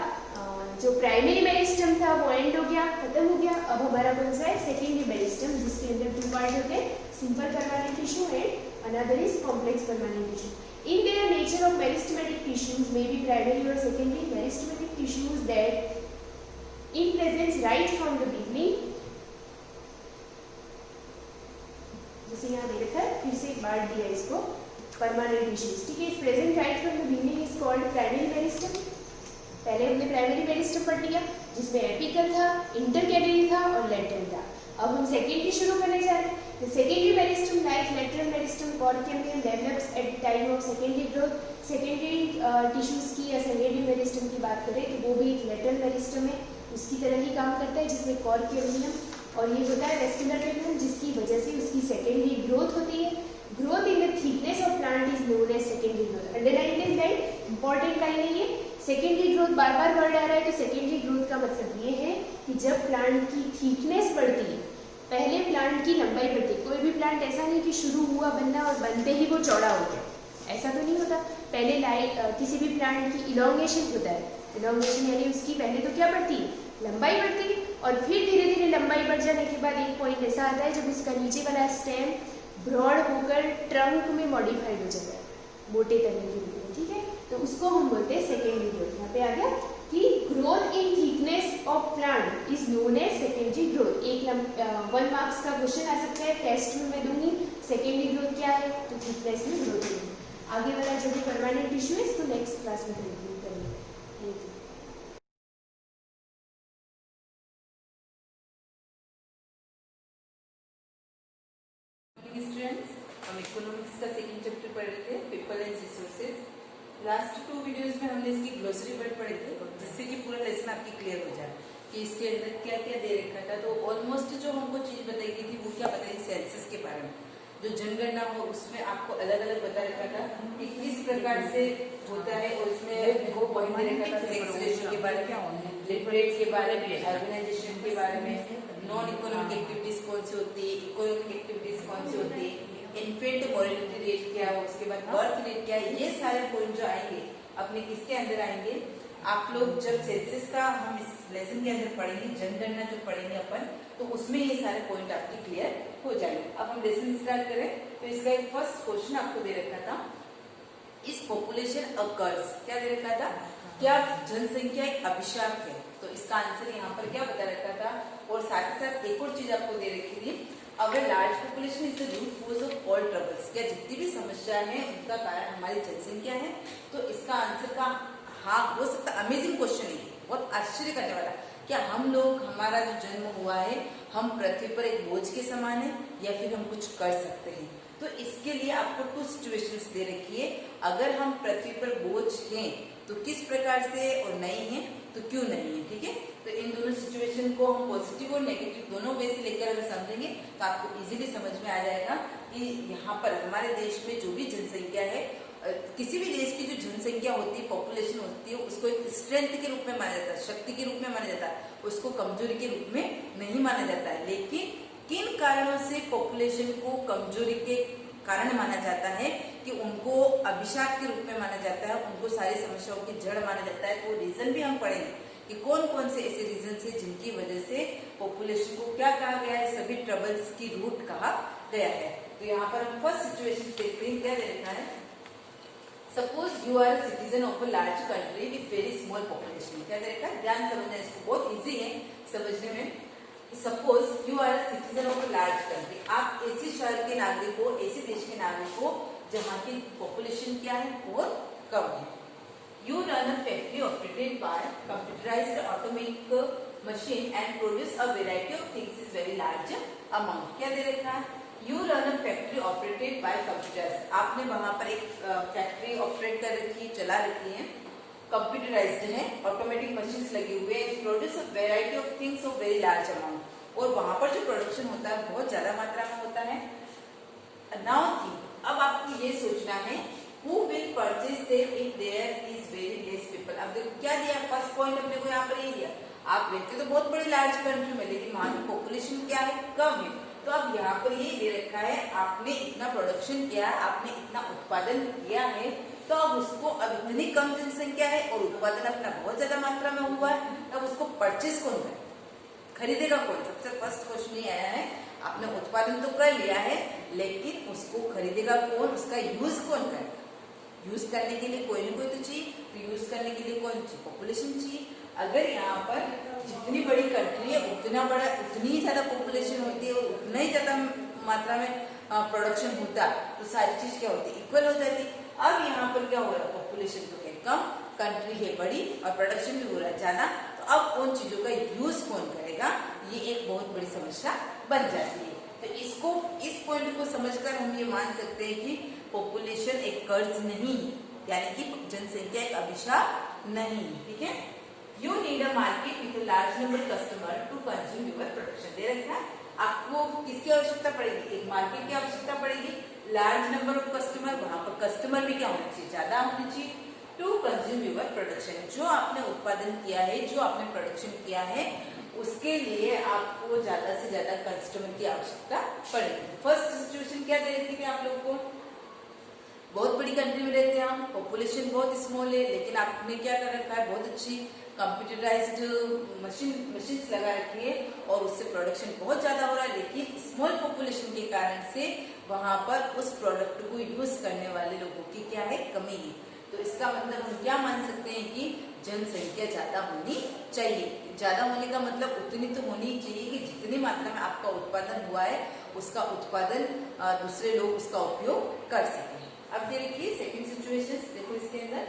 [SPEAKER 4] जो प्राइमरी मेरिस्टम था वो एंड हो गया, खत्म हो गया। अब हमारा कौन सा है, सेकेंडरी मेरिस्टम, जिसके अंदर टू पार्ट होते हैं, simple permanent tissue and another is complex permanent tissue. In their nature of meristematic tissues may be primary or secondary meristematic tissues that in presence right from the beginning, जैसे यहाँ दे रखा है, फिर से एक बार दिया इसको, परमानेंट टिश्यूज, ठीक है। इस present right from the beginning is called primary meristem. पहले हमने प्राइमरी मेरिस्टम पढ़ लिया, जिसमें एपिकल था, इंटरकैलरी था और लेटरल था। अब हम सेकेंडरी शुरू करने जा रहे हैं। The secondary meristem, like lateral meristem, cork-cambium, develops at the time of secondary growth. Secondary tissues की या secondary meristem की बात करें तो वो भी एक lateral meristem है, उसकी तरह ही काम करता है, जिसमें cork-cambium और ये होता है vascular retinum, जिसकी वजह से उसकी secondary growth होती है। Growth in the thickness of plant is known as secondary growth. Underline this line, important line है ये। सेकेंडरी ग्रोथ, बार बार वर्ड आ रहा है, तो सेकेंडरी ग्रोथ का मतलब ये है कि जब प्लांट की थिकनेस बढ़ती है, पहले प्लांट की लंबाई बढ़ती है। कोई भी प्लांट ऐसा नहीं कि शुरू हुआ बनना और बनते ही वो चौड़ा हो गया, ऐसा तो नहीं होता। पहले किसी भी प्लांट की इलॉन्गेशन होता है। इलॉन्गेशन यानी उसकी पहले तो क्या बढ़ती है, लंबाई बढ़ती है, और फिर धीरे धीरे लंबाई बढ़ जाने के बाद एक पॉइंट ऐसा आता है जब उसका नीचे वाला स्टेम ब्रॉड होकर ट्रंक में मॉडिफाइड हो जाता है, मोटे तने के लिए, ठीक है। तो उसको हम बोलते हैं सेकेंडरी ग्रोथ। यहाँ पे आ गया कि growth in thickness of plant is known as secondary growth. एक 1 मार्क्स का क्वेश्चन आ सकता है, टेस्ट में मैं दूंगी सेकेंडरी ग्रोथ क्या है, तो थिकनेस में ग्रोथ होगी। आगे वाला जो भी परमानेंट टिश्यू है इसको नेक्स्ट क्लास में कंटिन्यू करेंगे। Thank you.
[SPEAKER 5] स्टूडेंट्स, हम इकोनॉमिक्स का सेकंड चैप्टर पढ़ रहे थे, people and resources. Last 2 videos में हमने इसकी ग्लोसरी वर्ड पढ़े थे, जिससे कि पूरा लेसन आपकी क्लियर हो जाए कि इसके अंदर क्या क्या दे रखा था। तो ऑलमोस्ट जो हमको चीज बताई गई थी वो क्या बताई, सेंसस के बारे में। जो जनगणना हो उसमें आपको अलग अलग बता रखा था कि किस प्रकार से होता है, और इसमें वो पॉइंट दे रखा था सेक्स रेशियो के बारे में, लिटरेट के बारे में, ऑर्गेनाइजेशन के बारे में, नॉन इकोनॉमिक एक्टिविटीज कौन सी होती है, इकोनॉमिक एक्टिविटीज कौन सी होती है, इन्फेंट मोर्टेलिटी रेट क्या है, उसके बाद बर्थ रेट क्या है, ये सारे पॉइंट जो आएंगे अपने किसके अंदर आएंगे, आप लोग जब सेंसस का हम इस लेसन के अंदर पढ़ेंगे, जनगणना जो पढ़ेंगे अपन, तो उसमें ये सारे पॉइंट आपके क्लियर हो जाएंगे। अब हम लेसन स्टार्ट करें तो इसका एक फर्स्ट क्वेश्चन आपको दे रखा था, इस पॉपुलेशन अकर्स, क्या दे रखा था, क्या जनसंख्या एक अभिशाप है, तो इसका आंसर यहाँ पर क्या बता रखा था, और साथ ही साथ एक और चीज आपको दे रखी थी, अगर large population is the root cause of all troubles, क्या जितनी भी समस्या है उनका कारण हमारी जनसंख्या है, तो इसका आंसर का हाँ हो सकता, अमेजिंग क्वेश्चन है, बहुत आश्चर्य करने वाला, क्या हम लोग, हमारा जो जन्म हुआ है, हम पृथ्वी पर एक बोझ के समान है या फिर हम कुछ कर सकते हैं, तो इसके लिए आपको 2 सिचुएशंस दे रखी है, अगर हम पृथ्वी पर बोझ हैं तो किस प्रकार से, और नहीं है तो क्यों नहीं है, ठीक है, तो इन दोनों सिचुएशन को हम पॉजिटिव और नेगेटिव दोनों वे से लेकर अगर समझेंगे तो आपको इजीली समझ में आ जाएगा कि यहाँ पर हमारे देश में जो भी जनसंख्या है, किसी भी देश की जो जनसंख्या होती है, पॉपुलेशन होती है, उसको एक स्ट्रेंथ के रूप में माना जाता है, शक्ति के रूप में माना जाता है, उसको कमजोरी के रूप में नहीं माना जाता है। लेकिन किन कारणों से पॉपुलेशन को कमजोरी के कारण माना जाता है, कि उनको अभिशाप के रूप में माना जाता है, उनको सारी समस्याओं की जड़ माना जाता है, तो रीजन भी हम पढ़ेंगे कि कौन कौन से ऐसे रीजन है जिनकी वजह से पॉपुलेशन को क्या कहा गया है, सभी ट्रबल्स की रूट कहा गया है। तो यहाँ पर हम फर्स्ट सिचुएशन देखते हैं, क्या दे रखा है, suppose you are citizen of a large country with very small population, क्या दे रखा है, ध्यान समझना, इसको बहुत इजी है समझने में। Suppose you are citizen of a large country, आप ऐसे शहर के नागरिक हो, ऐसे देश के नागरिक हो जहाँ की पॉपुलेशन क्या है, बहुत कम है। You run a factory operated by computerised automatic machine and produce a variety of things is very large amount, क्या दे रखा है, you run a factory operated by computers, आपने वहां पर एक फैक्ट्री ऑपरेट कर रखी है, चला रखी है, कंप्यूटराइज्ड है, ऑटोमेटिक मशीन्स लगी हुए हैं, produce a variety of things of very large amount, और वहां पर जो प्रोडक्शन होता है बहुत ज्यादा मात्रा में होता है। नाउ थिंक, अब आपको ये सोचना है, who will purchase them if there is very less people. अब देखो क्या दिया, फर्स्ट पॉइंट अपने को यहाँ पर ये दिया, आप रहते तो बहुत बड़ी लार्ज कंट्री में, लेकिन वहां की पॉपुलेशन क्या है, कम है, तो अब यहाँ पर ये दे रखा है, आपने इतना प्रोडक्शन किया है, आपने इतना उत्पादन किया है, तो अब उसको, अब इतनी कम जनसंख्या है और उत्पादन अपना बहुत ज्यादा मात्रा में हुआ है, तब उसको परचेज कौन करे, खरीदेगा कौन, सबसे फर्स्ट क्वेश्चन ये आया है, आपने उत्पादन तो कर लिया है लेकिन उसको खरीदेगा कौन, उसका यूज कौन करेगा, यूज करने के लिए कोई ना कोई तो चाहिए, तो यूज करने के लिए कौन चाहिए, पॉपुलेशन चाहिए। अगर यहाँ पर जितनी बड़ी कंट्री है उतना बड़ा, उतनी ही ज्यादा पॉपुलेशन होती है और उतना ही ज्यादा मात्रा में प्रोडक्शन होता, तो सारी चीज क्या होती, इक्वल हो जाती। अब यहाँ पर क्या हो रहा है, पॉपुलेशन तो है कम, कंट्री है बड़ी और प्रोडक्शन भी हो रहा है ज्यादा, तो अब उन चीजों का यूज कौन करेगा, ये एक बहुत बड़ी समस्या बन जाती है। तो इसको, इस पॉइंट को समझकर हम ये मान सकते हैं कि पॉपुलेशन एक कर्ज नहीं है, यानी कि जनसंख्या एक अभिशाप नहीं है, ठीक है। You need a market with large number customer to consume your production, दे रखा है, आपको किसकी आवश्यकता पड़ेगी, एक मार्केट की आवश्यकता पड़ेगी, लार्ज नंबर ऑफ कस्टमर, वहां पर कस्टमर भी क्या होना चाहिए, ज्यादा होना चाहिए, टू कंज्यूम योर प्रोडक्शन, जो आपने उत्पादन किया है, जो आपने प्रोडक्शन किया है, उसके लिए आपको ज्यादा से ज्यादा कस्टमर की आवश्यकता पड़ेगी। फर्स्ट सिचुएशन क्या दे रही थी आप लोग को, बहुत बड़ी कंट्री में रहते हैं हम, पॉपुलेशन बहुत स्मॉल है, लेकिन आपने क्या कर रखा है, बहुत अच्छी कंप्यूटराइज्ड मशीन्स लगा रखी है और उससे प्रोडक्शन बहुत ज्यादा हो रहा है, लेकिन स्मॉल पॉपुलेशन के कारण से वहां पर उस प्रोडक्ट को यूज करने वाले लोगों की क्या है, कमी है। तो इसका मतलब हम क्या मान सकते हैं कि जनसंख्या ज्यादा होनी चाहिए। ज्यादा होने का मतलब उतनी तो होनी चाहिए कि जितनी मात्रा में आपका उत्पादन हुआ है उसका उत्पादन दूसरे लोग उसका उपयोग कर सकें। अब देखिए सेकंड सिचुएशन, देखो इसके अंदर,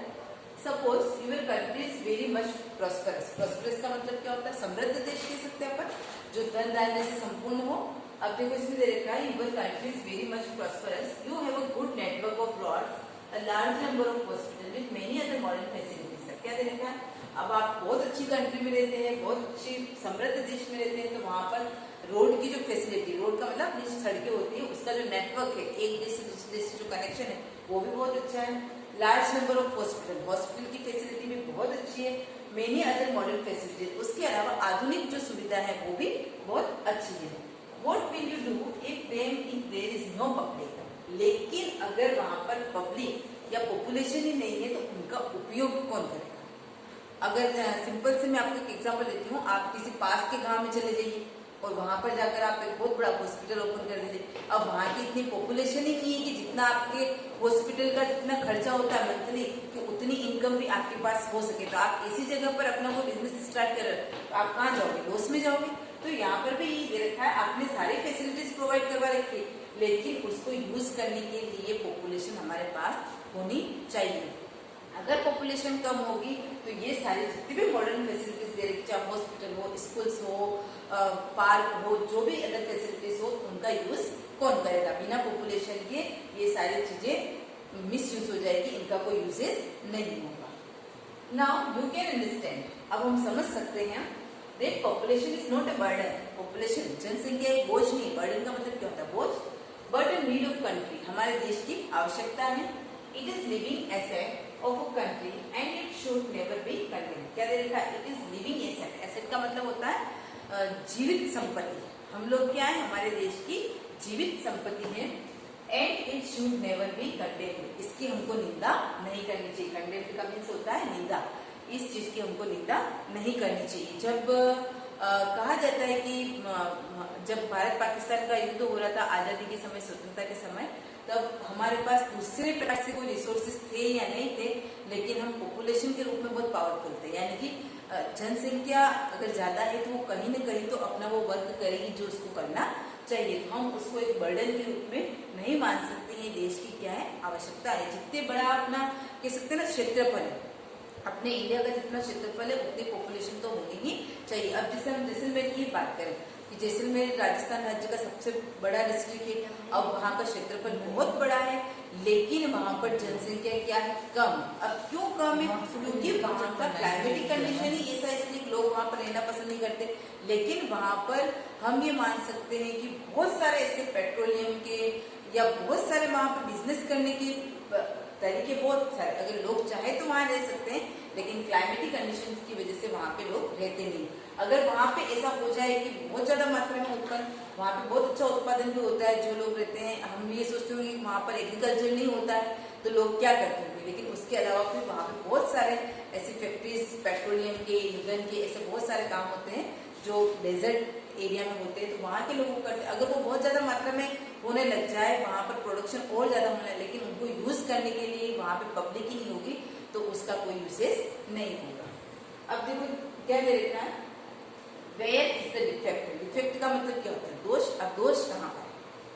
[SPEAKER 5] suppose your country is very much prosperous. Prosperous का मतलब क्या होता है, समृद्ध देश कह सकते हैं अपन, जो धन धान्य से संपूर्ण हो। अब देखो इसमें दे रखा है, your country is very much prosperous, you have a good network of roads, a large number of hospital with many other modern facilities. क्या दे रखा है, अब आप बहुत अच्छी कंट्री में रहते हैं, बहुत अच्छी समृद्ध देश में रहते हैं, तो वहां पर रोड की जो फैसिलिटी, रोड का मतलब अपनी जो सड़कें होती है उसका जो नेटवर्क है, एक देश से दूसरे देश से जो कनेक्शन है वो भी बहुत अच्छा है। Large number of hospital, hospital की फैसिलिटी भी बहुत अच्छी है। मेनी अदर मॉडर्न फैसिलिटीज, उसके अलावा आधुनिक जो सुविधा है वो भी बहुत अच्छी है। What will you do if there is no public? लेकिन अगर वहां पर पब्लिक या पॉपुलेशन ही नहीं है तो उनका उपयोग कौन करेगा? अगर सिंपल से मैं आपको एक एग्जांपल देती हूँ, आप किसी पास के गांव में चले जाइए और वहां पर जाकर आप एक बहुत बड़ा हॉस्पिटल ओपन कर दीजिए। अब वहां की इतनी पॉपुलेशन ही नहीं है कि जितना आपके हॉस्पिटल का जितना खर्चा होता है मंथली कि उतनी इनकम भी आपके पास हो सके। तो आप ऐसी जगह पर अपना कोई बिजनेस स्टार्ट कर रहे हो तो आप कहाँ जाओगे? लॉस में जाओगे। तो यहाँ पर भी ये दे रखा है, आपने सारी फैसिलिटीज प्रोवाइड करवा रखी है, लेकिन उसको यूज करने के लिए पॉपुलेशन हमारे पास होनी चाहिए। अगर पॉपुलेशन कम होगी तो ये सारी जितनी भी मॉडर्न फैसिलिटीज दे रखी, चाहे हॉस्पिटल हो, स्कूल्स हो, पार्क हो, जो भी अदर फैसिलिटीज हो, उनका यूज कौन करेगा? बिना पॉपुलेशन के ये सारी चीजें मिस यूज हो जाएगी, इनका कोई यूजेस नहीं होगा। नाउ यू कैन अंडरस्टैंड, अब हम समझ सकते हैं that population is not a burden. Population, जनसंख्या एक बोझ नहीं, burden का मतलब क्या होता है? बोझ, but a need of country, हमारे देश की आवश्यकता है। It is living asset of a country and it should never be condemned. क्या दे रखा है? It is living asset. Asset का मतलब होता है जीवित संपत्ति। हम लोग क्या है? हमारे देश की जीवित संपत्ति है। And it should never be condemned. इसकी हमको निंदा नहीं करनी चाहिए। Condemned का मीन्स होता है निंदा। इस चीज की हमको निंदा नहीं करनी चाहिए। जब कहा जाता है कि जब भारत पाकिस्तान का युद्ध हो रहा था आजादी के समय, स्वतंत्रता के समय, तब हमारे पास दूसरे प्रकार से कोई रिसोर्सेज थे या नहीं थे, लेकिन हम पॉपुलेशन के रूप में बहुत पावरफुल थे। यानी कि जनसंख्या अगर ज्यादा है तो वो कहीं न कहीं तो अपना वो वर्क करेगी जो उसको करना चाहिए। तो हम उसको एक बर्डन के रूप में नहीं मान सकते। ये देश की क्या है? आवश्यकता है। जितने बड़ा अपना कह सकते हैं ना क्षेत्रफल है, अपने इंडिया का जितना क्षेत्रफल है उतनी पॉपुलेशन तो होनी ही चाहिए। अब जैसे हम जैसलमेर की बात करें कि जैसलमेर राजस्थान राज्य का सबसे बड़ा डिस्ट्रिक्ट है, अब वहाँ का क्षेत्रफल बहुत बड़ा है, लेकिन वहाँ पर जनसंख्या क्या है? कम। अब क्यों कम है? क्योंकि वहाँ का क्लाइमेटिक कंडीशन ही ऐसा है, इसलिए लोग वहाँ पर रहना पसंद नहीं करते। लेकिन वहाँ पर हम ये मान सकते हैं कि बहुत सारे ऐसे पेट्रोलियम के या बहुत सारे वहाँ पर बिजनेस करने के तरीके बहुत सारे, अगर लोग चाहे तो वहाँ रह सकते हैं, लेकिन क्लाइमेटिक कंडीशन की वजह से वहाँ पे लोग रहते नहीं। अगर वहाँ पे ऐसा हो जाए कि बहुत ज्यादा मात्रा में उत्पन्न, वहाँ पे बहुत अच्छा उत्पादन भी होता है, जो लोग रहते हैं, हम ये सोचते होंगे कि वहाँ पर एग्रीकल्चर नहीं होता है तो लोग क्या करते होंगे, लेकिन उसके अलावा फिर वहाँ पे बहुत सारे ऐसी फैक्ट्रीज, पेट्रोलियम के, ईंधन के, ऐसे बहुत सारे काम होते हैं जो डेजर्ट एरिया में होते हैं, तो वहाँ के लोगों को करते। अगर वो बहुत ज्यादा मात्रा में होने लग जाए, वहाँ पर प्रोडक्शन और ज्यादा होने लगे, लेकिन उनको यूज करने के लिए वहाँ पे पब्लिक ही नहीं होगी तो उसका कोई यूसेज नहीं होगा। अब देखो क्या दे रखा है? Where is the defect? Defect का मतलब क्या होता है? दोष। अब दोष कहाँ पर है?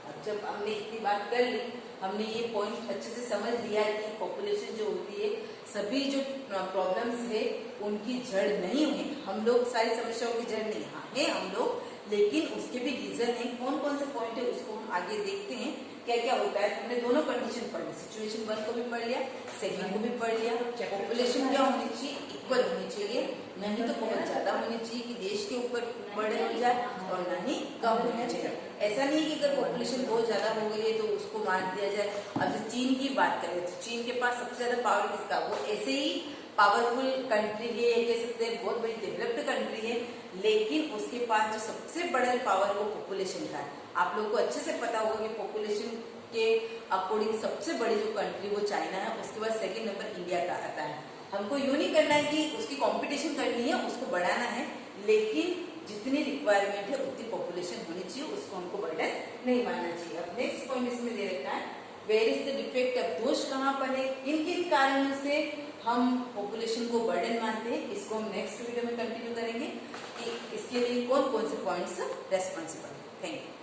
[SPEAKER 5] अब जब हमने इतनी बात कर ली, हमने ये पॉइंट अच्छे से समझ लिया कि पॉपुलेशन जो होती है, सभी जो प्रॉब्लम्स है उनकी जड़ नहीं है। हम लोग सारी समस्याओं की जड़ नहीं है हम लोग, लेकिन उसके भी रीजन है। कौन कौन से पॉइंट है उसको हम आगे देखते हैं क्या क्या होता है। हमने दोनों कंडीशन पढ़ ली, सिचुएशन 1 को भी पढ़ लिया, सेकंड को भी पढ़ लिया। पॉपुलेशन क्या होनी चाहिए? इक्वल होनी चाहिए, नहीं तो बहुत ज्यादा होनी चाहिए कि देश के ऊपर बर्डन हो जाए, और न ही कम होना चाहिए। ऐसा नहीं कि अगर पॉपुलेशन बहुत ज्यादा हो गई है तो उसको मार दिया जाए। अब जो चीन की बात करें तो चीन के पास सबसे ज्यादा पावर किसका? वो ऐसे ही पावरफुल कंट्री है, कह सकते हैं बहुत बड़ी डेवलप्ड कंट्री है, लेकिन उसके पास जो सबसे बड़ा पावर वो पॉपुलेशन का है। आप लोगों को अच्छे से पता होगा कि पॉपुलेशन के अकॉर्डिंग सबसे बड़ी जो कंट्री वो चाइना है, उसके बाद सेकंड नंबर इंडिया का आता है। हमको यूं नहीं करना है कि उसकी कंपटीशन करनी है, उसको बढ़ाना है, लेकिन जितनी रिक्वायरमेंट है उतनी पॉपुलेशन होनी चाहिए, उसको हमको बर्डन नहीं मानना चाहिए। अब नेक्स्ट पॉइंट इसमें दे रखा है, वेयर इज द डिफेक्ट? अब दोष कहाँ पर है? किन किन कारणों से हम पॉपुलेशन को बर्डन मानते हैं? इसको हम नेक्स्ट वीडियो में कंटिन्यू करेंगे कि इसके लिए कौन कौन से पॉइंट्स रेस्पॉन्सिबल है। Thank you.